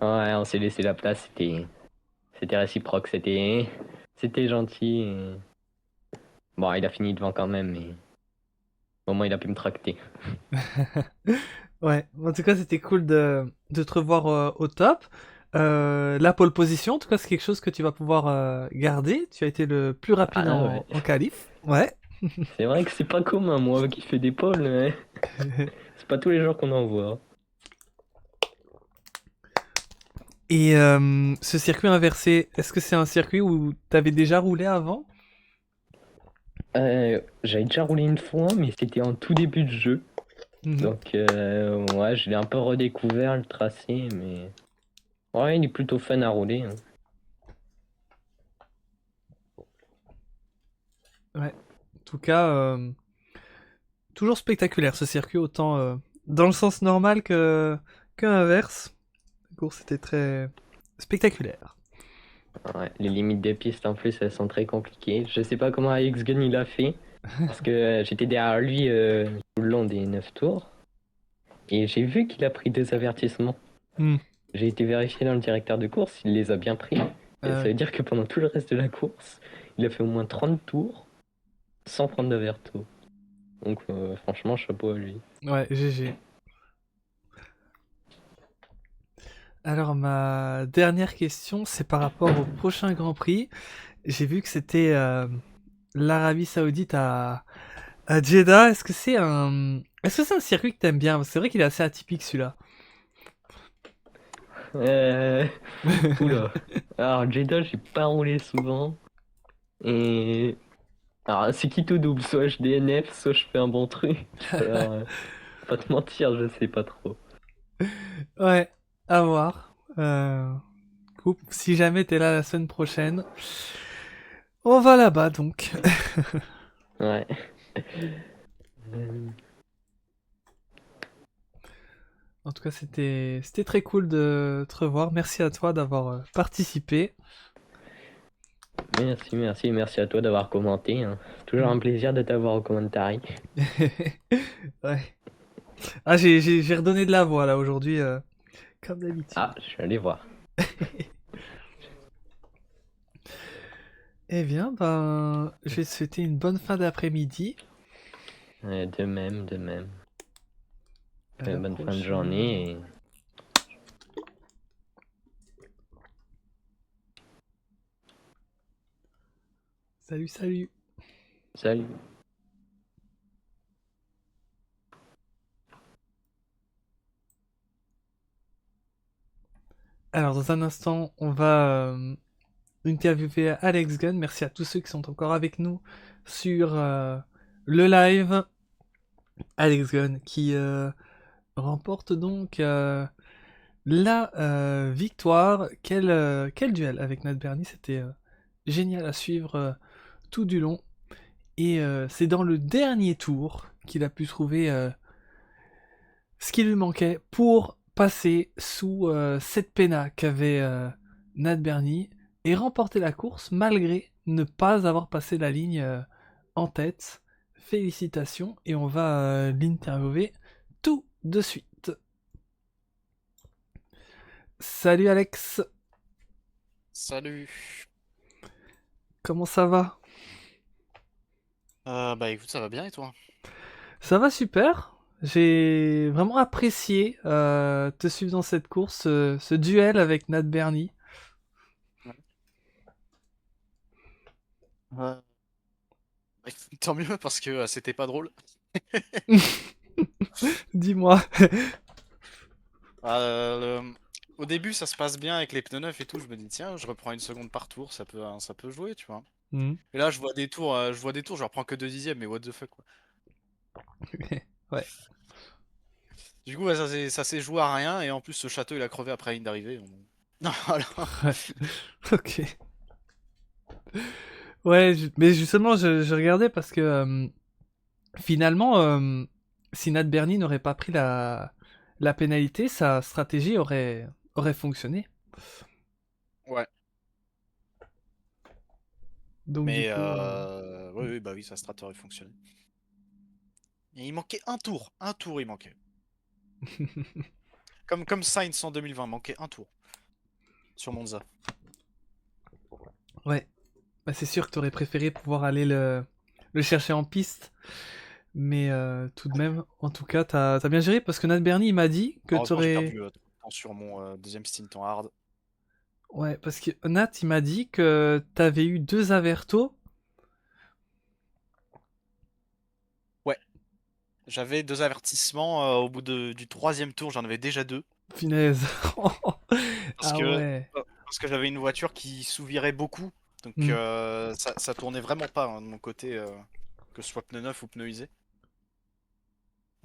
Ouais, on s'est laissé la place, c'était réciproque, c'était gentil. Bon, il a fini devant quand même, mais au moins il a pu me tracter. Ouais, en tout cas, c'était cool de te revoir au top. La pole position, en tout cas, c'est quelque chose que tu vas pouvoir garder. Tu as été le plus rapide Ah ouais, en qualif. Ouais. c'est vrai que c'est pas commun, moi qui fais des pôles, mais c'est pas tous les jours qu'on en voit. Et ce circuit inversé, est-ce que c'est un circuit où t'avais déjà roulé avant? J'avais déjà roulé une fois, mais c'était en tout début de jeu. Mhm. Donc, ouais, je l'ai un peu redécouvert le tracé, mais ouais, il est plutôt fun à rouler, hein. Ouais. En tout cas, toujours spectaculaire ce circuit, autant dans le sens normal que inverse. La course était très spectaculaire. Ouais, les limites des pistes en plus, elles sont très compliquées. Je sais pas comment X-Gun il a fait, parce que j'étais derrière lui tout le long des 9 tours, et j'ai vu qu'il a pris 2 avertissements. Hmm. J'ai été vérifié dans le directeur de course, il les a bien pris. Et Ah ça ouais. veut dire que pendant tout le reste de la course, il a fait au moins 30 tours sans prendre d'averto. Donc franchement, chapeau à lui. Ouais, GG. Alors ma dernière question, c'est par rapport au prochain Grand Prix. J'ai vu que c'était l'Arabie Saoudite à Jeddah. Est-ce que c'est un circuit que t'aimes bien? C'est vrai qu'il est assez atypique celui-là. Euh... Oula. Alors, Jeddah, j'ai pas roulé souvent. Et. Alors, c'est qui tout double? Soit je DNF, soit je fais un bon truc. Alors, pas te mentir, je sais pas trop. Ouais, à voir. Coupe, si jamais t'es là la semaine prochaine, on va là-bas donc. Ouais. Euh, En tout cas, c'était très cool de te revoir. Merci à toi d'avoir participé. Merci, merci, merci à toi d'avoir commenté, hein. C'est toujours un plaisir de t'avoir au commentaire. Ouais. Ah, j'ai redonné de la voix là aujourd'hui, comme d'habitude. Ah, je suis allé voir. Eh bien, ben, je vais te souhaiter une bonne fin d'après-midi. De même, de même. À la Bonne fin de prochaine. journée et Salut, salut. salut. Alors, dans un instant, on va interviewer Alex Gunn. Merci à tous ceux qui sont encore avec nous sur le live. Alex Gunn qui remporte donc la victoire. Quel duel avec Nat Bernie. C'était génial à suivre tout du long. Et c'est dans le dernier tour qu'il a pu trouver ce qui lui manquait pour passer sous cette pena qu'avait Nat Bernie et remporter la course malgré ne pas avoir passé la ligne en tête. Félicitations et on va l'interviewer tout de suite. Salut Alex, Salut. comment ça va? Bah écoute, ça va bien et toi? Ça va super. J'ai vraiment apprécié te suivre dans cette course, ce duel avec Nat Bernie. Ouais. Tant mieux parce que c'était pas drôle. Dis-moi. Au début, ça se passe bien avec les pneus neufs et tout. Je me dis, tiens, je reprends une seconde par tour, ça peut jouer, tu vois. Hmm. Et là, je reprends que 2 dixièmes, mais what the fuck, quoi. Ouais. Du coup, ouais, ça s'est joué à rien, et en plus, ce château, il a crevé après la ligne d'arrivée. Non, voilà. Ouais. Ok. Ouais, mais justement, je regardais parce que finalement, si Nat Bernie n'aurait pas pris la pénalité, sa stratégie aurait fonctionné. Ouais. Donc du Mais, coup, oui, oui, bah oui, sa strat aurait fonctionné. Et il manquait un tour, il manquait. Comme Sainz en 2020, manquait un tour sur Monza. ouais. Bah, c'est sûr que t'aurais préféré pouvoir aller le chercher en piste. Mais tout de même, en tout cas, t'as bien géré parce que Nat Bernie il m'a dit que Heureusement, j'ai t'aurais. perdu trop de temps sur mon deuxième stint en hard. Ouais, parce que Nat il m'a dit que t'avais eu deux avertos. Ouais, j'avais 2 avertissements. Au bout du troisième tour, j'en avais déjà deux. Punaise. Parce Ah que, ouais. parce que j'avais une voiture qui sous-virait beaucoup. Donc Hmm. ça tournait vraiment pas, hein, de mon côté, que ce soit pneu neuf ou pneu usé.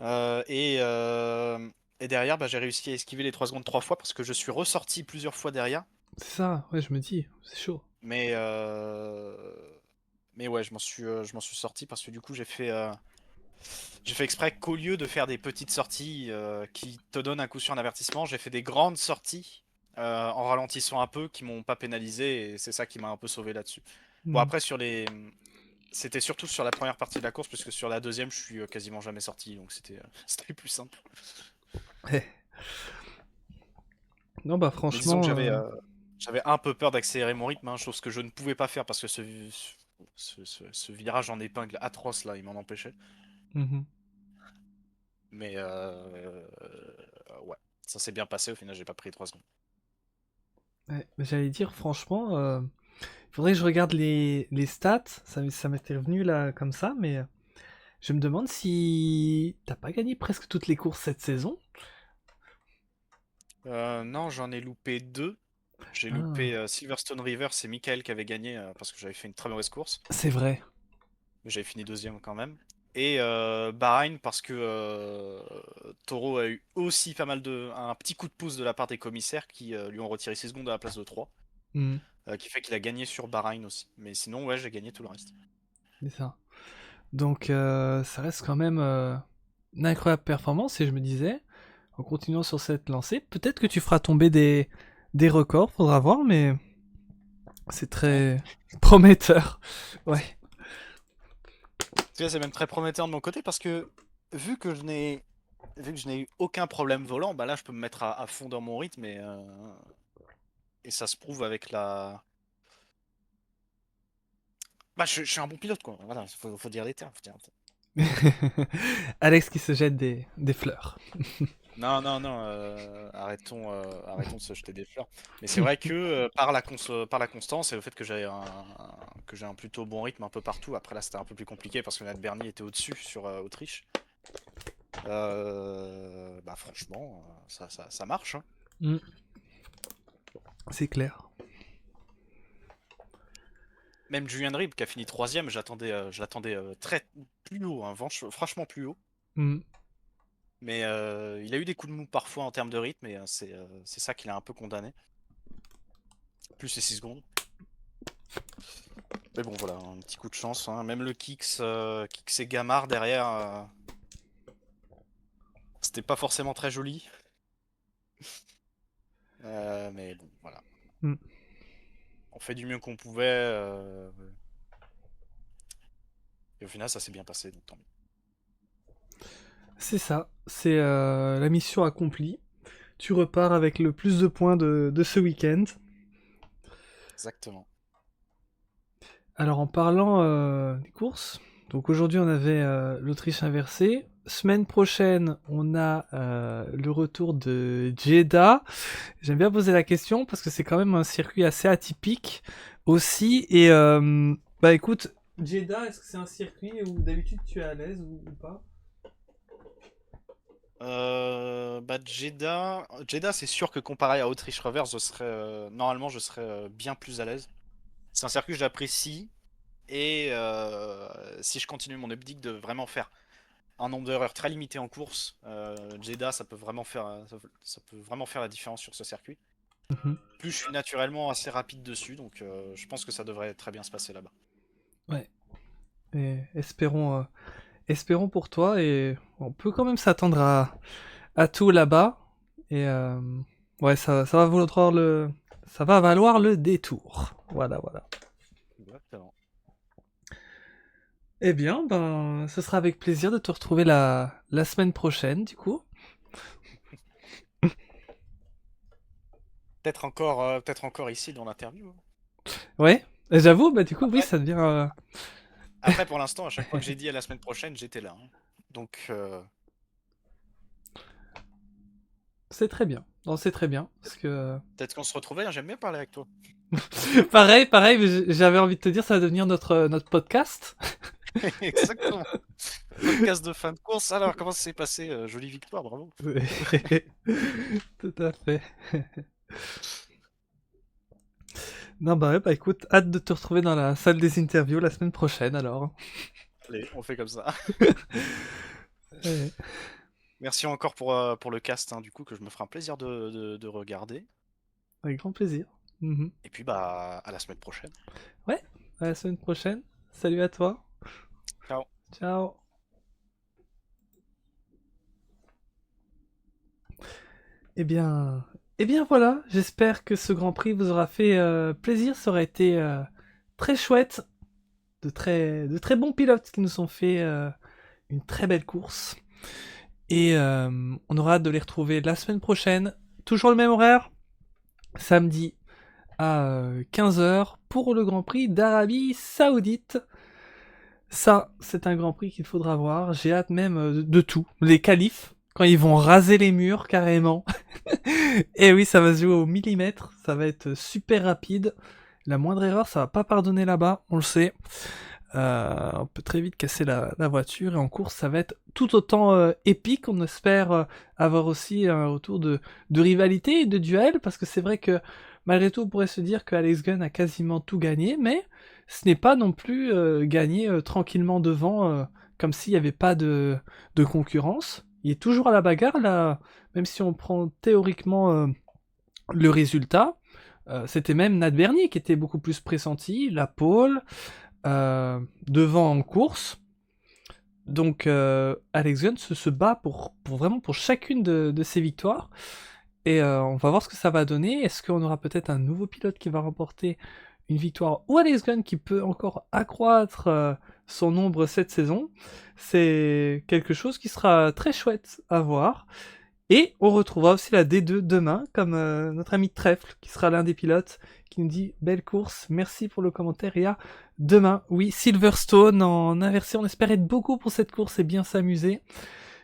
Euh, et, euh, et derrière, bah, j'ai réussi à esquiver les 3 secondes 3 fois parce que je suis ressorti plusieurs fois derrière. C'est ça, ouais, je me dis, c'est chaud. Mais, euh, mais ouais, je m'en suis sorti parce que du coup, j'ai fait exprès qu'au lieu de faire des petites sorties qui te donnent un coup sur un avertissement, j'ai fait des grandes sorties en ralentissant un peu qui m'ont pas pénalisé et c'est ça qui m'a un peu sauvé là-dessus. Bon Hmm. après c'était surtout sur la première partie de la course puisque sur la deuxième je suis quasiment jamais sorti donc c'était plus simple. Ouais. Non, bah Mais disons que franchement. j'avais un peu peur d'accélérer mon rythme, hein, chose que je ne pouvais pas faire parce que ce virage en épingle atroce là il m'en empêchait. Mhm. Mais ouais, ça s'est bien passé au final j'ai pas pris 3 secondes. Ouais, j'allais dire, franchement, faudrait que je regarde les stats. Ça m'était revenu là comme ça, mais je me demande si t'as pas gagné presque toutes les courses cette saison. Non, j'en ai loupé deux. J'ai loupé Ah, Silverstone River, c'est Michael qui avait gagné parce que j'avais fait une très mauvaise course. c'est vrai. Mais j'avais fini deuxième quand même. Et Bahreïn parce que Toro a eu aussi pas mal un petit coup de pouce de la part des commissaires qui lui ont retiré 6 secondes à la place de 3, Hmm, qui fait qu'il a gagné sur Bahreïn aussi. Mais sinon, ouais, j'ai gagné tout le reste. c'est ça. Donc ça reste quand même une incroyable performance et je me disais, en continuant sur cette lancée, peut-être que tu feras tomber des records, faudra voir, mais c'est Ouais. très prometteur. Ouais. Tu vois, c'est même très prometteur de mon côté parce que vu que je n'ai vu que je n'ai eu aucun problème volant, bah là je peux me mettre à fond dans mon rythme et ça se prouve avec la. Bah, je suis un bon pilote, quoi. Voilà, faut dire les termes. Alex qui se jette des fleurs. Non, non, non, arrêtons de se jeter des fleurs. Mais c'est vrai que par la constance et le fait que j'ai un plutôt bon rythme un peu partout, après là c'était un peu plus compliqué parce que Nat Bernie était au-dessus sur Autriche. Bah franchement, ça marche, hein. Hmm, c'est clair. Même Julian Rib qui a fini troisième, je l'attendais très plus haut, hein, franchement plus haut. Hmm, Mais il a eu des coups de mou parfois en termes de rythme et c'est ça qui l'a un peu condamné. Plus les 6 secondes. Mais bon, voilà, un petit coup de chance, hein. Même le Kicks et Gamard derrière, c'était pas forcément très joli. Mais bon, voilà. hmm. On fait du mieux qu'on pouvait. Et au final, ça s'est bien passé, donc tant mieux. C'est ça, c'est la mission accomplie. tu repars avec le plus de points de ce week-end. Exactement. Alors en parlant des courses, donc aujourd'hui on avait l'Autriche inversée. Semaine prochaine, on a le retour de Jeddah. J'aime bien poser la question parce que c'est quand même un circuit assez atypique aussi. Et bah écoute, Jeddah, est-ce que c'est un circuit où d'habitude tu es à l'aise ou pas? Jeddah, c'est sûr que comparé à Autriche Revers, normalement, je serais bien plus à l'aise. C'est un circuit que j'apprécie et si je continue mon optique de vraiment faire un nombre d'erreurs très limité en course, Jeddah, ça peut vraiment faire la différence sur ce circuit. Mhm. Plus je suis naturellement assez rapide dessus, donc je pense que ça devrait très bien se passer là-bas. Ouais. Et espérons pour toi et on peut quand même s'attendre à tout là-bas. Et ouais, ça va valoir le détour. Voilà. Exactement. Eh bien, ben, ce sera avec plaisir de te retrouver la semaine prochaine, du coup. Peut-être encore ici dans l'interview. Ouais, et j'avoue, bah du coup, oui, Après, ça devient... après, pour l'instant, à chaque fois que j'ai dit à la semaine prochaine, j'étais là, hein. Donc, C'est très bien. Non, c'est très bien, parce que... peut-être qu'on se retrouvait, hein, j'aime bien parler avec toi. pareil, mais j'avais envie de te dire, ça va devenir notre podcast. Exactement. Podcast de fin de course. Alors, comment ça s'est passé? Jolie victoire, bravo. Tout à fait. Non, bah ouais, bah écoute, hâte de te retrouver dans la salle des interviews la semaine prochaine, alors. Allez, on fait comme ça. Ouais, Merci encore pour le cast, hein, du coup, que je me ferai un plaisir de regarder. avec grand plaisir. Mhm. Et puis, bah, à la semaine prochaine. Ouais, à la semaine prochaine. Salut à toi. Ciao. Ciao. Eh bien voilà, j'espère que ce Grand Prix vous aura fait plaisir. Ça aura été très chouette. De très bons pilotes qui nous ont fait une très belle course. Et on aura hâte de les retrouver la semaine prochaine. Toujours le même horaire, samedi à 15h pour le Grand Prix d'Arabie Saoudite. Ça, c'est un Grand Prix qu'il faudra voir. J'ai hâte même de tout. Les qualifs, quand ils vont raser les murs carrément. Et oui, ça va se jouer au millimètre. Ça va être super rapide. La moindre erreur, ça va pas pardonner là-bas, on le sait. On peut très vite casser la voiture et en course ça va être tout autant épique. On espère avoir aussi un retour de rivalité et de duel parce que c'est vrai que malgré tout on pourrait se dire que Alex Gunn a quasiment tout gagné, mais ce n'est pas non plus gagné tranquillement devant comme s'il n'y avait pas de concurrence. Il est toujours à la bagarre là, même si on prend théoriquement le résultat. C'était même Nat Bernier qui était beaucoup plus pressenti, la pole, devant en course. Donc Alex Gunn se bat pour vraiment pour chacune de ses victoires. Et on va voir ce que ça va donner. Est-ce qu'on aura peut-être un nouveau pilote qui va remporter une victoire ou Alex Gunn qui peut encore accroître son nombre cette saison? C'est quelque chose qui sera très chouette à voir. Et on retrouvera aussi la D2 demain, comme notre ami Trèfle, qui sera l'un des pilotes, qui nous dit « Belle course, merci pour le commentaire, et à demain ». Oui, Silverstone en inversé, on espère être beaucoup pour cette course et bien s'amuser.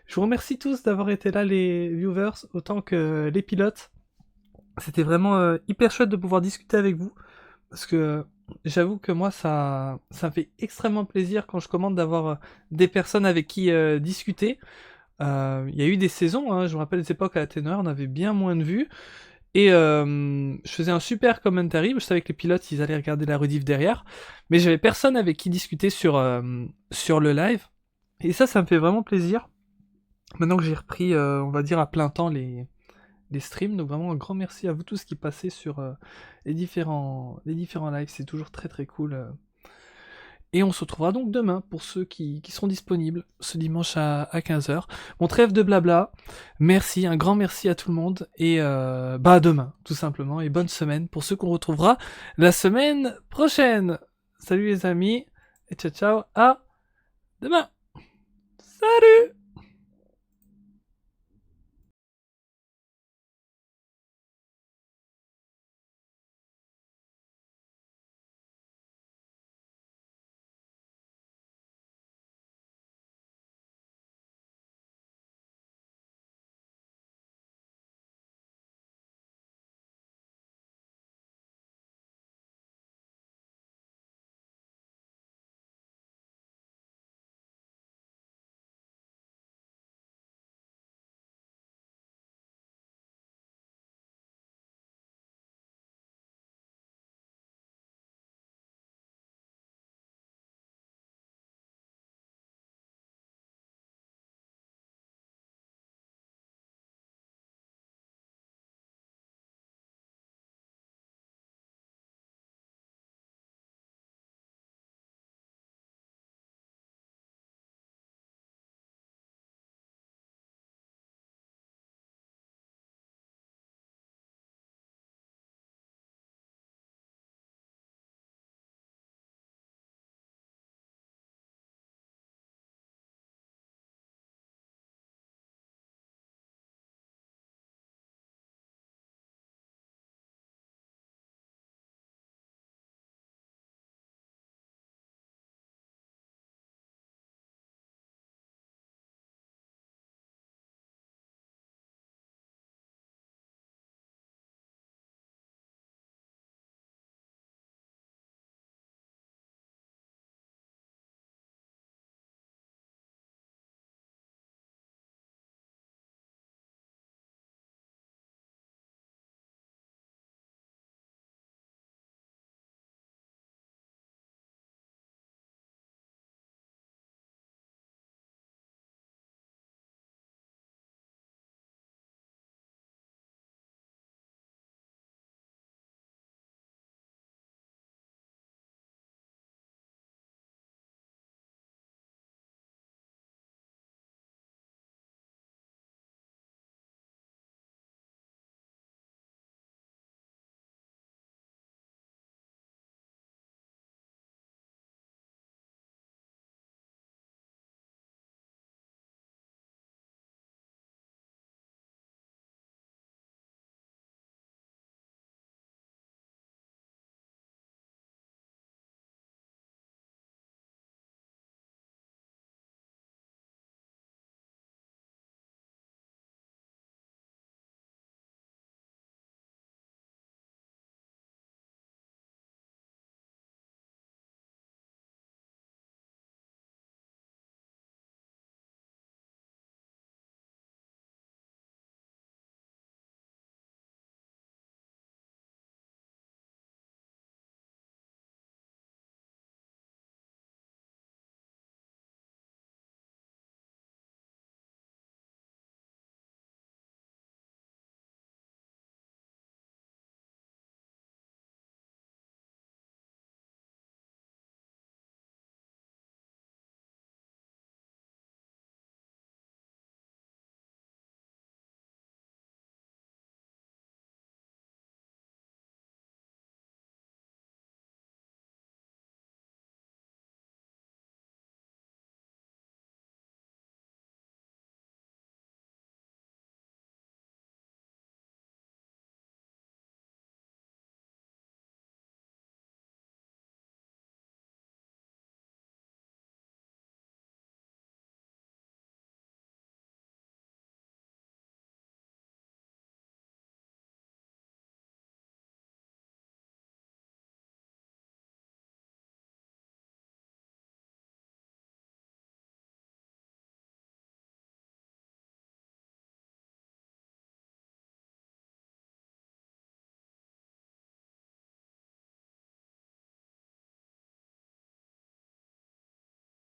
Je vous remercie tous d'avoir été là, les viewers, autant que les pilotes. C'était vraiment hyper chouette de pouvoir discuter avec vous, parce que j'avoue que moi, ça me fait extrêmement plaisir quand je commande d'avoir des personnes avec qui discuter. Il y a eu des saisons, hein, je me rappelle des époques à la Ténor, on avait bien moins de vues. Et je faisais un super commentary, je savais que les pilotes ils allaient regarder la rediff derrière, mais j'avais personne avec qui discuter sur le live. Et ça me fait vraiment plaisir. Maintenant que j'ai repris, on va dire à plein temps les streams, donc vraiment un grand merci à vous tous qui passez sur les différents lives, c'est toujours très très cool. Et on se retrouvera donc demain pour ceux qui seront disponibles ce dimanche à 15h. Bon, trêve de blabla. Merci, un grand merci à tout le monde. Et bah à demain, tout simplement. Et bonne semaine pour ceux qu'on retrouvera la semaine prochaine. Salut les amis. Et ciao ciao. À demain. Salut!